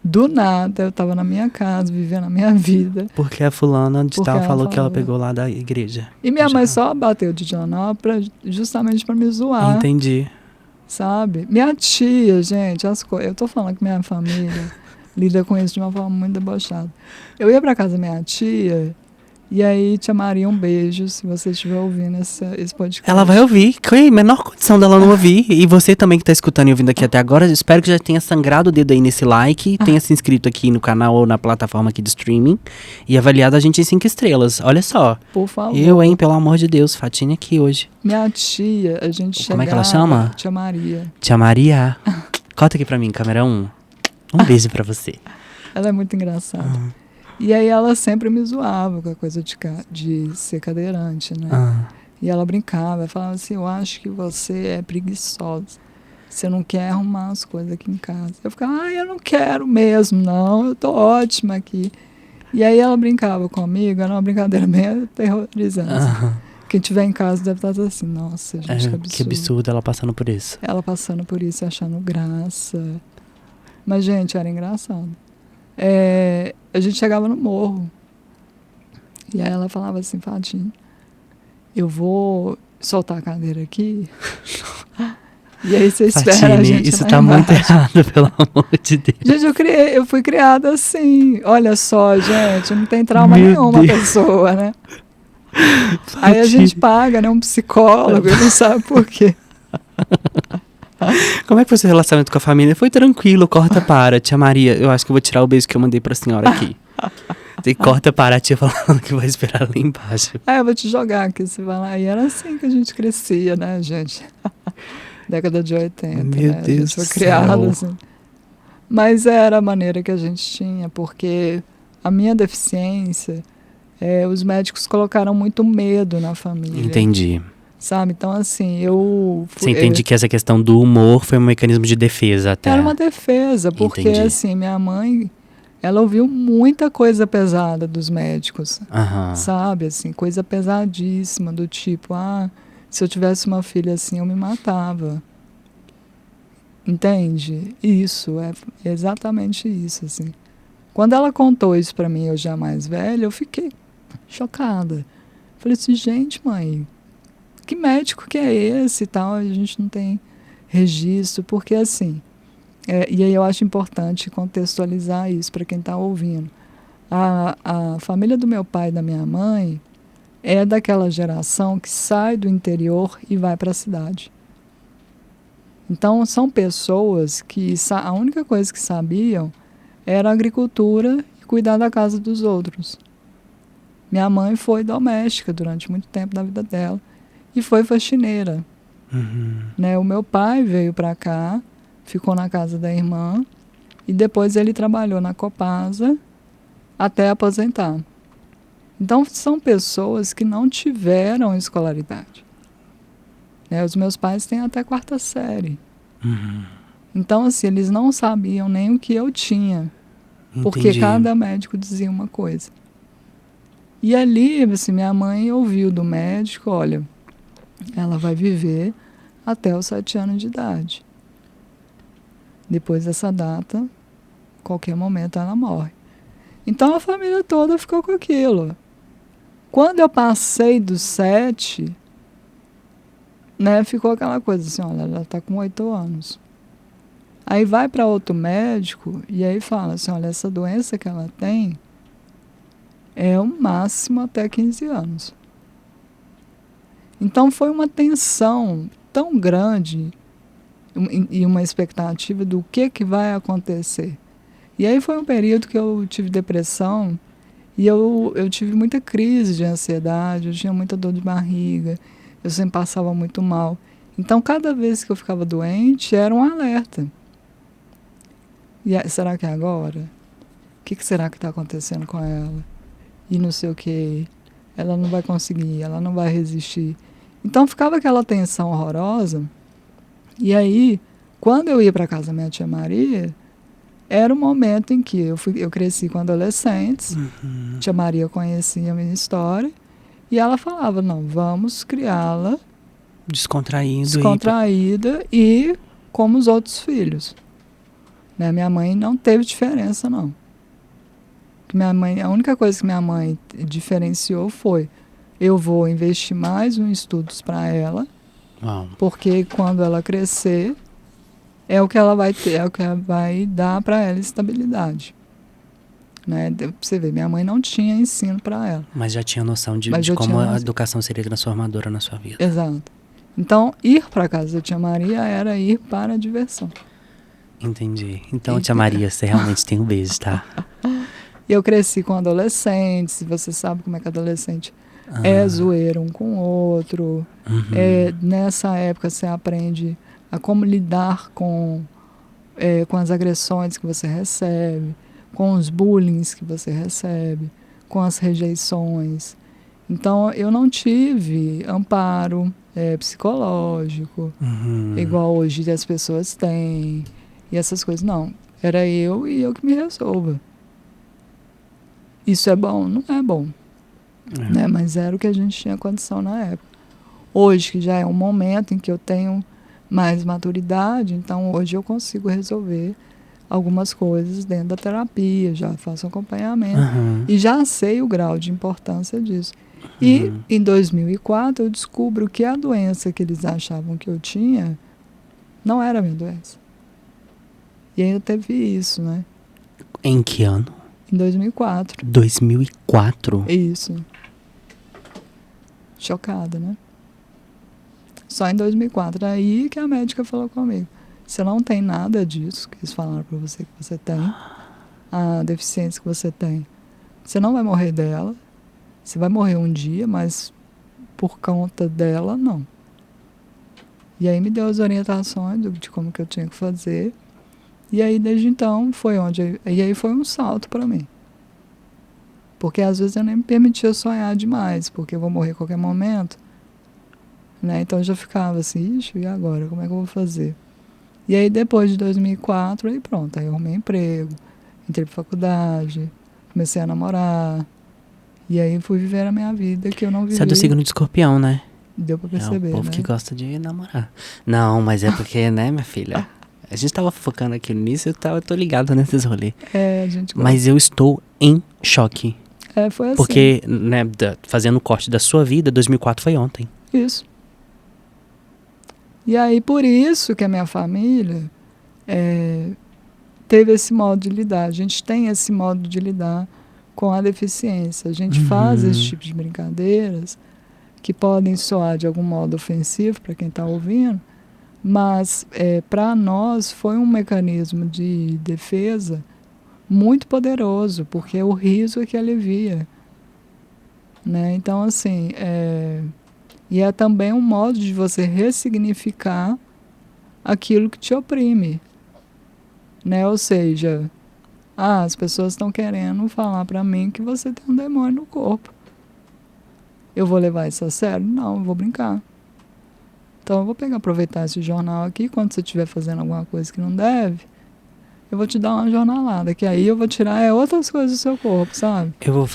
Do nada, eu tava na minha casa, vivendo a minha vida. Porque a fulana de Porque tal ela falou que ela falou. pegou lá da igreja. E minha Já. mãe só bateu de jornal justamente pra me zoar. Entendi. Sabe? Minha tia, gente, eu tô falando que minha família lida com isso de uma forma muito debochada. Eu ia pra casa da minha tia, e aí, tia Maria, um beijo, se você estiver ouvindo esse podcast. Ela vai ouvir, que é a menor condição dela não ouvir. E você também que tá escutando e ouvindo aqui até agora, espero que já tenha sangrado o dedo aí nesse like, tenha se inscrito aqui no canal ou na plataforma aqui de streaming e avaliado a gente em 5 estrelas. Olha só. Por favor. Eu, pelo amor de Deus, Fatine aqui hoje. Minha tia, a gente chegava... Como é que ela chama? Tia Maria. Tia Maria. Corta aqui pra mim, câmera 1. Um beijo pra você. Ela é muito engraçada. E aí ela sempre me zoava com a coisa de ser cadeirante, né? E ela brincava, falava assim, eu acho que você é preguiçosa. Você não quer arrumar as coisas aqui em casa. Eu ficava, eu não quero mesmo, não. Eu tô ótima aqui. E aí ela brincava comigo, era uma brincadeira bem aterrorizante. Quem tiver em casa deve estar assim, nossa, gente, que absurdo. Que absurdo ela passando por isso. Ela passando por isso e achando graça. Mas, gente, era engraçado. A gente chegava no morro. E aí ela falava assim, Fatinha, eu vou soltar a cadeira aqui. E aí você espera Fatine, a gente isso lá tá embaixo. muito errado, pelo amor de Deus. Gente, eu fui criada assim. Olha só, gente, não tem trauma Meu nenhuma a Deus. pessoa, né? Aí a gente paga, né, um psicólogo, ele não sabe por quê. Como é que foi seu relacionamento com a família? Foi tranquilo, corta para. Tia Maria, eu acho que eu vou tirar o beijo que eu mandei pra senhora aqui. Você corta para a tia falando que vai esperar lá embaixo. Eu vou te jogar aqui, você vai lá. E era assim que a gente crescia, né, gente? Década de 80, Meu né? Deus a gente foi do criado céu. assim. Mas era a maneira que a gente tinha, porque a minha deficiência, os médicos colocaram muito medo na família. Entendi. Sabe? Então, assim, Você entende que essa questão do humor foi um mecanismo de defesa até? Era uma defesa, porque, Entendi. assim, minha mãe, ela ouviu muita coisa pesada dos médicos, sabe? Assim, coisa pesadíssima, do tipo, se eu tivesse uma filha assim, eu me matava. Entende? Isso, é exatamente isso, assim. Quando ela contou isso pra mim, eu já mais velha, eu fiquei chocada. Falei assim, gente, mãe, que médico que é esse e tal? A gente não tem registro, porque assim, e aí eu acho importante contextualizar isso para quem está ouvindo. A família do meu pai e da minha mãe é daquela geração que sai do interior e vai para a cidade. Então, são pessoas que a única coisa que sabiam era a agricultura e cuidar da casa dos outros. Minha mãe foi doméstica durante muito tempo da vida dela e foi faxineira. Né? O meu pai veio para cá, ficou na casa da irmã e depois ele trabalhou na Copasa até aposentar. Então, são pessoas que não tiveram escolaridade. Os meus pais têm até 4ª série. Então, assim, eles não sabiam nem o que eu tinha. Entendi. Porque cada médico dizia uma coisa. E ali, assim, minha mãe ouviu do médico, olha, ela vai viver até os 7 anos de idade. Depois dessa data, qualquer momento ela morre. Então a família toda ficou com aquilo. Quando eu passei dos 7, né, ficou aquela coisa assim, olha, ela está com 8 anos. Aí vai para outro médico e aí fala assim, olha, essa doença que ela tem é o máximo até 15 anos. Então foi uma tensão tão grande e uma expectativa do que vai acontecer. E aí foi um período que eu tive depressão e eu tive muita crise de ansiedade, eu tinha muita dor de barriga, eu sempre passava muito mal. Então, cada vez que eu ficava doente, era um alerta. E será que é agora? O que será que está acontecendo com ela? E não sei o que. Ela não vai conseguir, ela não vai resistir. Então, ficava aquela tensão horrorosa. E aí, quando eu ia para casa da minha tia Maria, era o momento em que eu cresci com adolescentes. Tia Maria conhecia a minha história. E ela falava, não, vamos criá-la descontraída e como os outros filhos. Né? Minha mãe não teve diferença, não. A única coisa que minha mãe diferenciou foi, eu vou investir mais em estudos para ela, porque quando ela crescer, é o que ela vai ter, é o que vai dar para ela estabilidade. Né? Pra você ver, minha mãe não tinha ensino para ela. Mas já tinha noção de como a educação seria transformadora na sua vida. Exato. Então, ir para casa da tia Maria era ir para a diversão. Entendi. Então, tia Maria, você realmente tem um beijo, tá? Eu cresci com adolescentes, você sabe como é que adolescente é zoeiro um com o outro. Nessa época você aprende a como lidar com as agressões que você recebe, com os bullying que você recebe, com as rejeições. Então, eu não tive amparo psicológico, igual hoje as pessoas têm, e essas coisas. Não, era eu e eu que me resolva. Isso é bom? Não é bom. Né? Mas era o que a gente tinha condição na época. Hoje, que já é um momento em que eu tenho mais maturidade, então hoje eu consigo resolver algumas coisas dentro da terapia, já faço acompanhamento e já sei o grau de importância disso. E em 2004 eu descubro que a doença que eles achavam que eu tinha não era a minha doença. E ainda teve isso, né? Em que ano? Em 2004. 2004? Isso. Chocada, né? Só em 2004. Aí que a médica falou comigo. Você não tem nada disso que eles falaram para você que você tem, a deficiência que você tem. Você não vai morrer dela, você vai morrer um dia, mas por conta dela, não. E aí me deu as orientações de como que eu tinha que fazer. E aí, desde então, e aí foi um salto para mim. Porque às vezes eu nem me permitia sonhar demais, porque eu vou morrer a qualquer momento. Né? Então eu já ficava assim, ixi, e agora? Como é que eu vou fazer? E aí depois de 2004, aí pronto, aí eu arrumei emprego, entrei pra faculdade, comecei a namorar. E aí fui viver a minha vida que eu não vivi. Você é do signo de Escorpião, né? Deu pra perceber, é o povo, né? que gosta de namorar. Não, mas é porque, né, minha filha? A gente tava focando aqui nisso, eu tô ligado nesses rolês. A gente gosta. Mas eu estou em choque. Foi assim. Porque, né, fazendo o corte da sua vida, 2004 foi ontem. Isso. E aí, por isso que a minha família teve esse modo de lidar. A gente tem esse modo de lidar com a deficiência. A gente faz esse tipo de brincadeiras que podem soar de algum modo ofensivo para quem está ouvindo, mas para nós foi um mecanismo de defesa muito poderoso, porque o riso é que alivia. Né? Então, assim, e é também um modo de você ressignificar aquilo que te oprime. Né? Ou seja, as pessoas estão querendo falar para mim que você tem um demônio no corpo. Eu vou levar isso a sério? Não, eu vou brincar. Então eu vou aproveitar esse jornal aqui, quando você estiver fazendo alguma coisa que não deve, eu vou te dar uma jornalada, que aí eu vou tirar outras coisas do seu corpo, sabe? Eu vou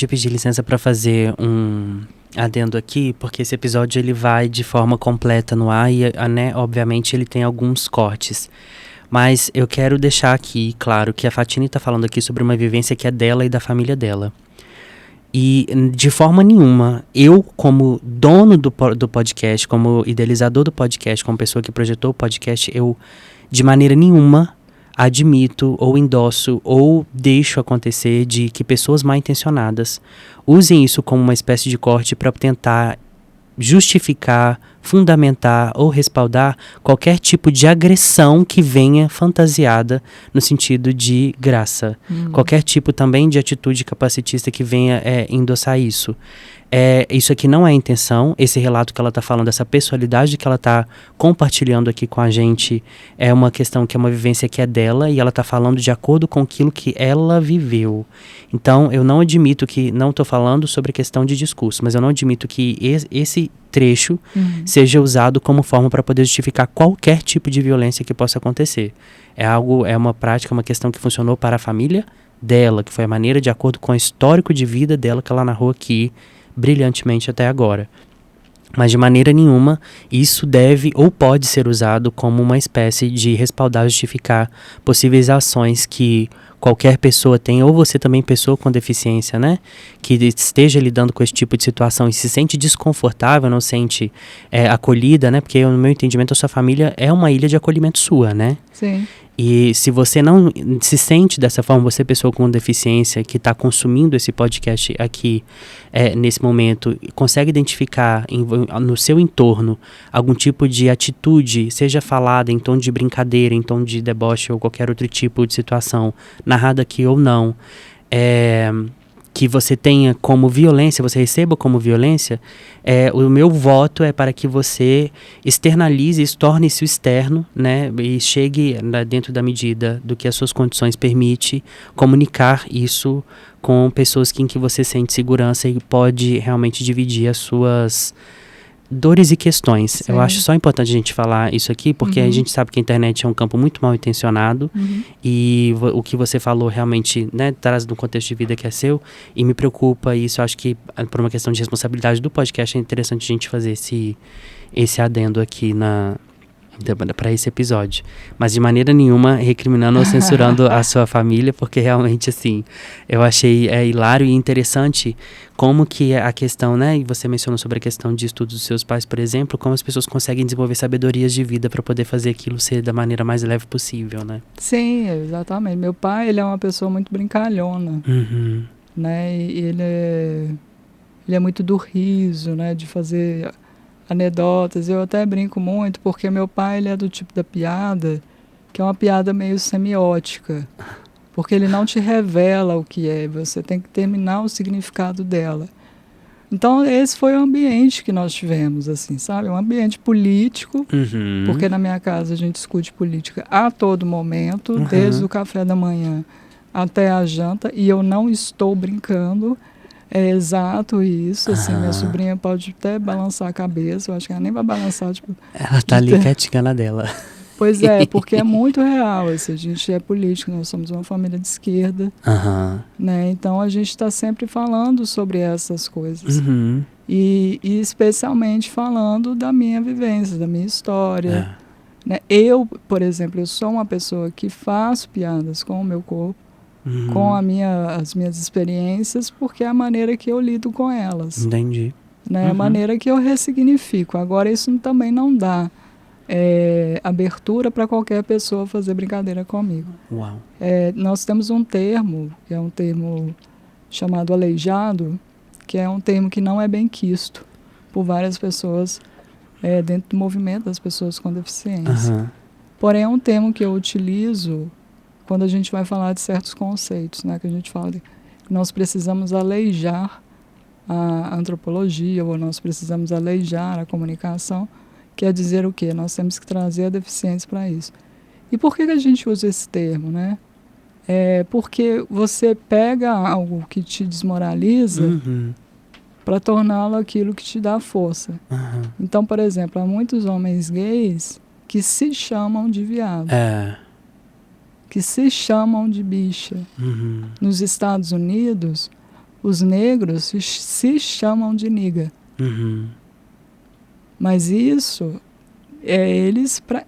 pedir licença para fazer um adendo aqui, porque esse episódio ele vai de forma completa no ar e, né, obviamente ele tem alguns cortes. Mas eu quero deixar aqui claro que a Fatine está falando aqui sobre uma vivência que é dela e da família dela. E de forma nenhuma, eu como dono do podcast, como idealizador do podcast, como pessoa que projetou o podcast, eu de maneira nenhuma admito ou endosso ou deixo acontecer de que pessoas mal intencionadas usem isso como uma espécie de corte para tentar justificar, fundamentar ou respaldar qualquer tipo de agressão que venha fantasiada no sentido de graça. Qualquer tipo também de atitude capacitista que venha endossar isso. Isso aqui não é a intenção. Esse relato que ela está falando, essa pessoalidade que ela está compartilhando aqui com a gente é uma questão que é uma vivência que é dela e ela está falando de acordo com aquilo que ela viveu. Então, eu não admito que, não estou falando sobre a questão de discurso, mas eu não admito que esse trecho seja usado como forma para poder justificar qualquer tipo de violência que possa acontecer. É uma prática, uma questão que funcionou para a família dela, que foi a maneira de acordo com o histórico de vida dela que ela narrou aqui brilhantemente até agora. Mas de maneira nenhuma isso deve ou pode ser usado como uma espécie de respaldar, justificar possíveis ações que qualquer pessoa tem, ou você também, pessoa com deficiência, né, que esteja lidando com esse tipo de situação e se sente desconfortável, não sente acolhida, né, porque no meu entendimento a sua família é uma ilha de acolhimento sua, né? Sim. E se você não se sente dessa forma, você pessoa com deficiência que está consumindo esse podcast aqui nesse momento, consegue identificar no seu entorno algum tipo de atitude, seja falada em tom de brincadeira, em tom de deboche ou qualquer outro tipo de situação, narrada aqui ou não, que você tenha como violência, você receba como violência, o meu voto é para que você externalize, torne isso externo, né, e chegue dentro da medida do que as suas condições permitem, comunicar isso com pessoas em que você sente segurança e pode realmente dividir as suas dores e questões. Sim. Eu acho só importante a gente falar isso aqui, porque a gente sabe que a internet é um campo muito mal intencionado e o que você falou realmente, né, traz do contexto de vida que é seu e me preocupa, e isso eu acho que por uma questão de responsabilidade do podcast é interessante a gente fazer esse adendo aqui para esse episódio, mas de maneira nenhuma recriminando ou censurando a sua família, porque realmente assim, eu achei hilário e interessante como que a questão, né, e você mencionou sobre a questão de estudos dos seus pais, por exemplo, como as pessoas conseguem desenvolver sabedorias de vida para poder fazer aquilo ser da maneira mais leve possível, né? Sim, exatamente. Meu pai, ele é uma pessoa muito brincalhona, né, e ele é muito do riso, né, de fazer anedotas. Eu até brinco muito, porque meu pai ele é do tipo da piada, que é uma piada meio semiótica. Porque ele não te revela o que é, você tem que terminar o significado dela. Então, esse foi o ambiente que nós tivemos, assim, sabe? Um ambiente político, porque na minha casa a gente discute política a todo momento, desde o café da manhã até a janta, e eu não estou brincando, é exato isso, assim, minha sobrinha pode até balançar a cabeça, eu acho que ela nem vai balançar, tipo... Ela tá ali quietinha na dela. Pois é, porque é muito real, assim, a gente é político, nós somos uma família de esquerda, né? Então a gente está sempre falando sobre essas coisas. E especialmente falando da minha vivência, da minha história. Né? Eu, por exemplo, eu sou uma pessoa que faço piadas com o meu corpo, com as minhas experiências, porque é a maneira que eu lido com elas. Entendi. Né? A maneira que eu ressignifico. Agora, isso também não dá abertura para qualquer pessoa fazer brincadeira comigo. Uau. Nós temos um termo, que é um termo chamado aleijado, que é um termo que não é bem quisto por várias pessoas dentro do movimento das pessoas com deficiência. Porém, é um termo que eu utilizo quando a gente vai falar de certos conceitos, né? Que a gente fala que nós precisamos aleijar a antropologia, ou nós precisamos aleijar a comunicação. Quer dizer o quê? Nós temos que trazer a deficiência para isso. E por que a gente usa esse termo, né? Porque você pega algo que te desmoraliza para torná-lo aquilo que te dá força. Então, por exemplo, há muitos homens gays que se chamam de viado, que se chamam de bicha. Nos Estados Unidos, os negros se chamam de niga. Mas isso é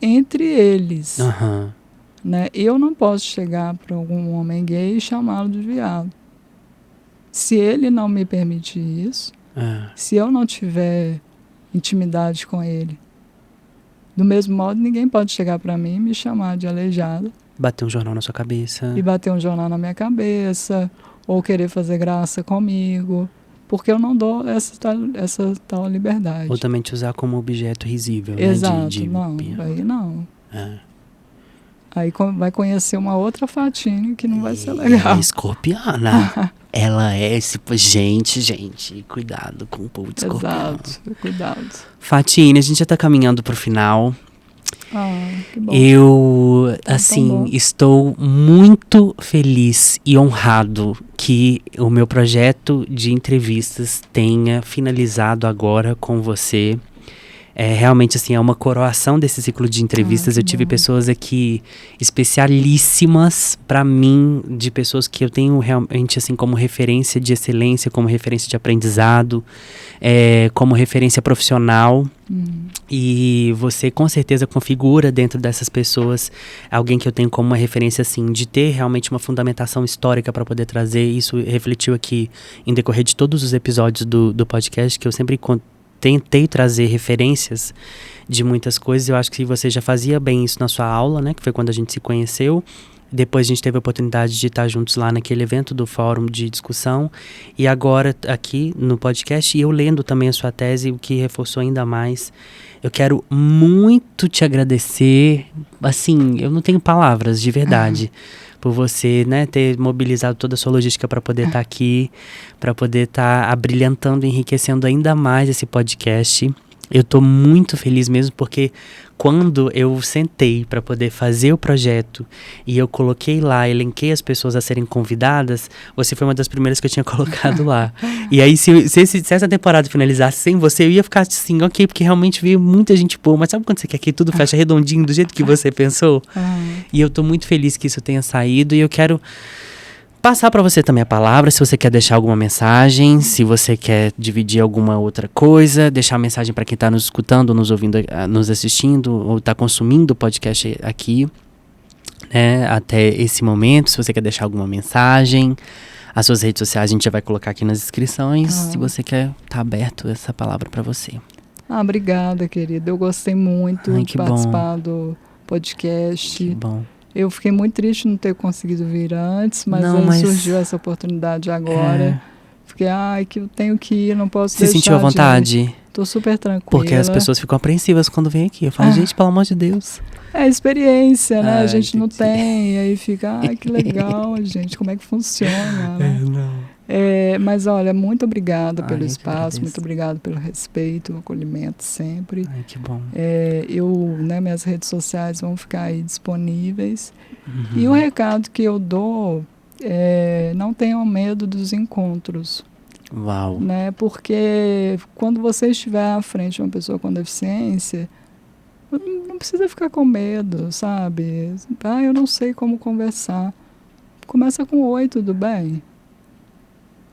entre eles. Né? Eu não posso chegar para algum homem gay e chamá-lo de viado. Se ele não me permitir isso, se eu não tiver intimidade com ele, do mesmo modo, ninguém pode chegar para mim e me chamar de aleijada. Bater um jornal na sua cabeça. E bater um jornal na minha cabeça, ou querer fazer graça comigo. Porque eu não dou essa tal liberdade. Ou também te usar como objeto risível. Exato, né? Não, aí não. Aí vai conhecer uma outra Fatine que não vai ser legal. É escorpiana. Ela é gente, cuidado com o povo de escorpião. Exato, cuidado. Fatine, a gente já tá caminhando pro final. Que bom. Eu, estou muito feliz e honrado que o meu projeto de entrevistas tenha finalizado agora com você. Realmente, assim, é uma coroação desse ciclo de entrevistas. Eu tive pessoas aqui especialíssimas para mim, de pessoas que eu tenho realmente, assim, como referência de excelência, como referência de aprendizado, como referência profissional. E você, com certeza, configura dentro dessas pessoas alguém que eu tenho como uma referência, assim, de ter realmente uma fundamentação histórica para poder trazer. Isso refletiu aqui em decorrer de todos os episódios do podcast, que eu sempre tentei trazer referências de muitas coisas. Eu acho que você já fazia bem isso na sua aula, né? Que foi quando a gente se conheceu. Depois a gente teve a oportunidade de estar juntos lá naquele evento do fórum de discussão. E agora aqui no podcast, e eu lendo também a sua tese, o que reforçou ainda mais. Eu quero muito te agradecer. Assim, eu não tenho palavras, de verdade. Por você, né, ter mobilizado toda a sua logística para poder estar aqui, para poder estar abrilhantando, enriquecendo ainda mais esse podcast. Eu estou muito feliz mesmo, porque quando eu sentei para poder fazer o projeto e eu coloquei lá, elenquei as pessoas a serem convidadas, você foi uma das primeiras que eu tinha colocado lá. E aí, se essa temporada finalizasse sem você, eu ia ficar assim, ok, porque realmente veio muita gente boa. Mas sabe quando você quer que tudo feche redondinho do jeito que você pensou? E eu tô muito feliz que isso tenha saído, e eu quero passar para você também a palavra, se você quer deixar alguma mensagem, se você quer dividir alguma outra coisa, deixar a mensagem para quem está nos escutando, nos ouvindo, nos assistindo, ou está consumindo o podcast aqui, né, até esse momento. Se você quer deixar alguma mensagem, as suas redes sociais a gente já vai colocar aqui nas descrições. Se você quer, tá aberto essa palavra para você. Obrigada, querida. Eu gostei muito de participar do podcast. Que bom. Eu fiquei muito triste de não ter conseguido vir antes, mas surgiu essa oportunidade agora. Fiquei, que eu tenho que ir, não posso deixar. Você sentiu à vontade? Tô super tranquila. Porque as pessoas ficam apreensivas quando vêm aqui. Eu falo, gente, pelo amor de Deus. É experiência, né? A gente não tem. E aí fica, que legal, gente, como é que funciona, né? Mas olha, muito obrigada pelo espaço, muito obrigada pelo respeito, o acolhimento sempre. Ai, que bom. Minhas redes sociais vão ficar aí disponíveis. E o recado que eu dou não tenham medo dos encontros. Uau. Né? Porque quando você estiver à frente de uma pessoa com deficiência, não precisa ficar com medo, sabe? Eu não sei como conversar. Começa com oi, tudo bem?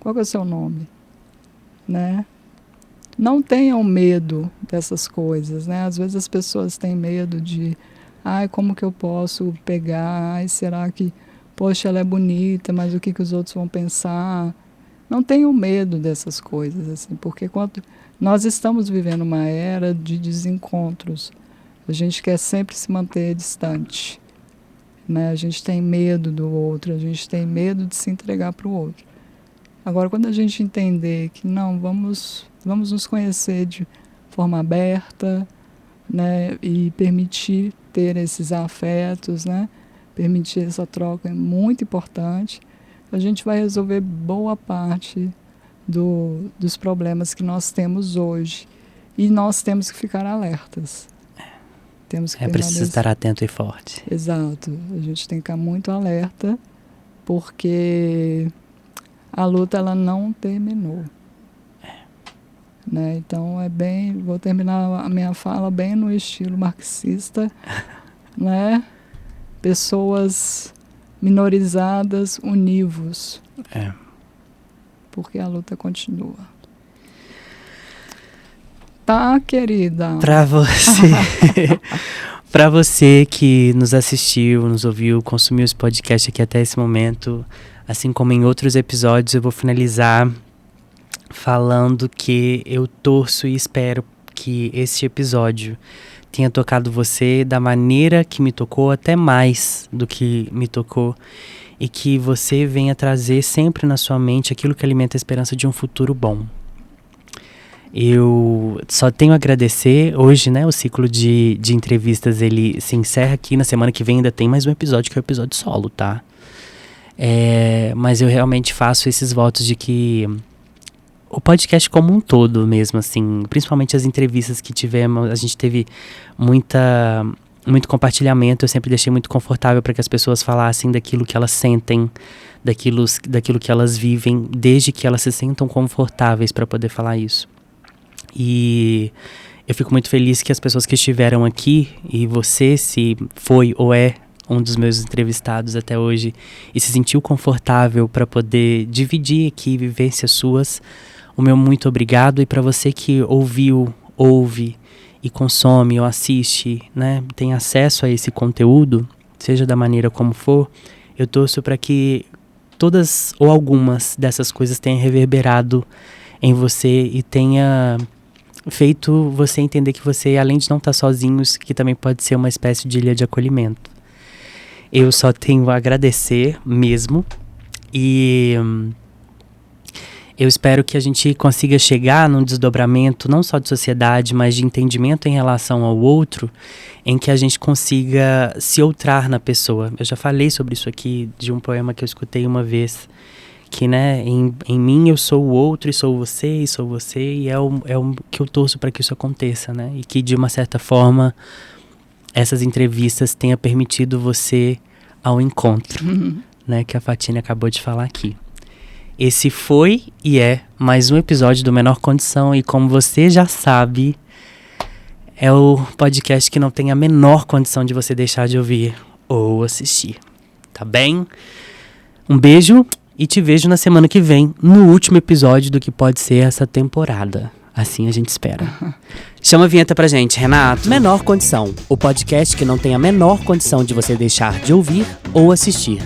Qual que é o seu nome? Né? Não tenham medo dessas coisas, né? Às vezes as pessoas têm medo de, como que eu posso pegar? Será que, poxa, ela é bonita, mas o que os outros vão pensar? Não tenham medo dessas coisas, assim, porque quando nós estamos vivendo uma era de desencontros, a gente quer sempre se manter distante, né? A gente tem medo do outro, a gente tem medo de se entregar para o outro. Agora, quando a gente entender que não, vamos nos conhecer de forma aberta, né? E permitir ter esses afetos, né? Permitir essa troca é muito importante. A gente vai resolver boa parte dos problemas que nós temos hoje. E nós temos que ficar alertas. Temos que preciso estar atento e forte. Exato. A gente tem que ficar muito alerta, porque a luta ela não terminou. Né? Então vou terminar a minha fala bem no estilo marxista, né? Pessoas minorizadas, univos. Porque a luta continua. Tá, querida? Para você que nos assistiu, nos ouviu, consumiu esse podcast aqui até esse momento, assim como em outros episódios, eu vou finalizar falando que eu torço e espero que esse episódio tenha tocado você da maneira que me tocou, até mais do que me tocou, e que você venha trazer sempre na sua mente aquilo que alimenta a esperança de um futuro bom. Eu só tenho a agradecer. Hoje, né, o ciclo de entrevistas, ele se encerra aqui. Na semana que vem ainda tem mais um episódio, que é o episódio solo, tá? Mas eu realmente faço esses votos de que o podcast como um todo mesmo, assim, principalmente as entrevistas que tivemos, a gente teve muito compartilhamento. Eu sempre deixei muito confortável para que as pessoas falassem daquilo que elas sentem, daquilo que elas vivem, desde que elas se sentam confortáveis para poder falar isso. E eu fico muito feliz que as pessoas que estiveram aqui, e você, se foi ou é um dos meus entrevistados até hoje, e se sentiu confortável para poder dividir aqui vivências suas, o meu muito obrigado. E para você que ouve e consome ou assiste, né, tem acesso a esse conteúdo, seja da maneira como for, eu torço para que todas ou algumas dessas coisas tenham reverberado em você e tenha feito você entender que você, além de não estar sozinho, que também pode ser uma espécie de ilha de acolhimento. Eu só tenho a agradecer mesmo, e eu espero que a gente consiga chegar num desdobramento não só de sociedade, mas de entendimento em relação ao outro, em que a gente consiga se outrar na pessoa. Eu já falei sobre isso aqui, de um poema que eu escutei uma vez, que, né, em mim eu sou o outro, e sou você, e é o que eu torço para que isso aconteça, né? E que, de uma certa forma, essas entrevistas tenham permitido você ao encontro, né, que a Fatine acabou de falar aqui. Esse foi e é mais um episódio do Menor Condição, e como você já sabe, é o podcast que não tem a menor condição de você deixar de ouvir ou assistir, tá bem? Um beijo e te vejo na semana que vem, no último episódio do que pode ser essa temporada. Assim a gente espera. Chama a vinheta pra gente, Renato. Menor Condição, o podcast que não tem a menor condição de você deixar de ouvir ou assistir.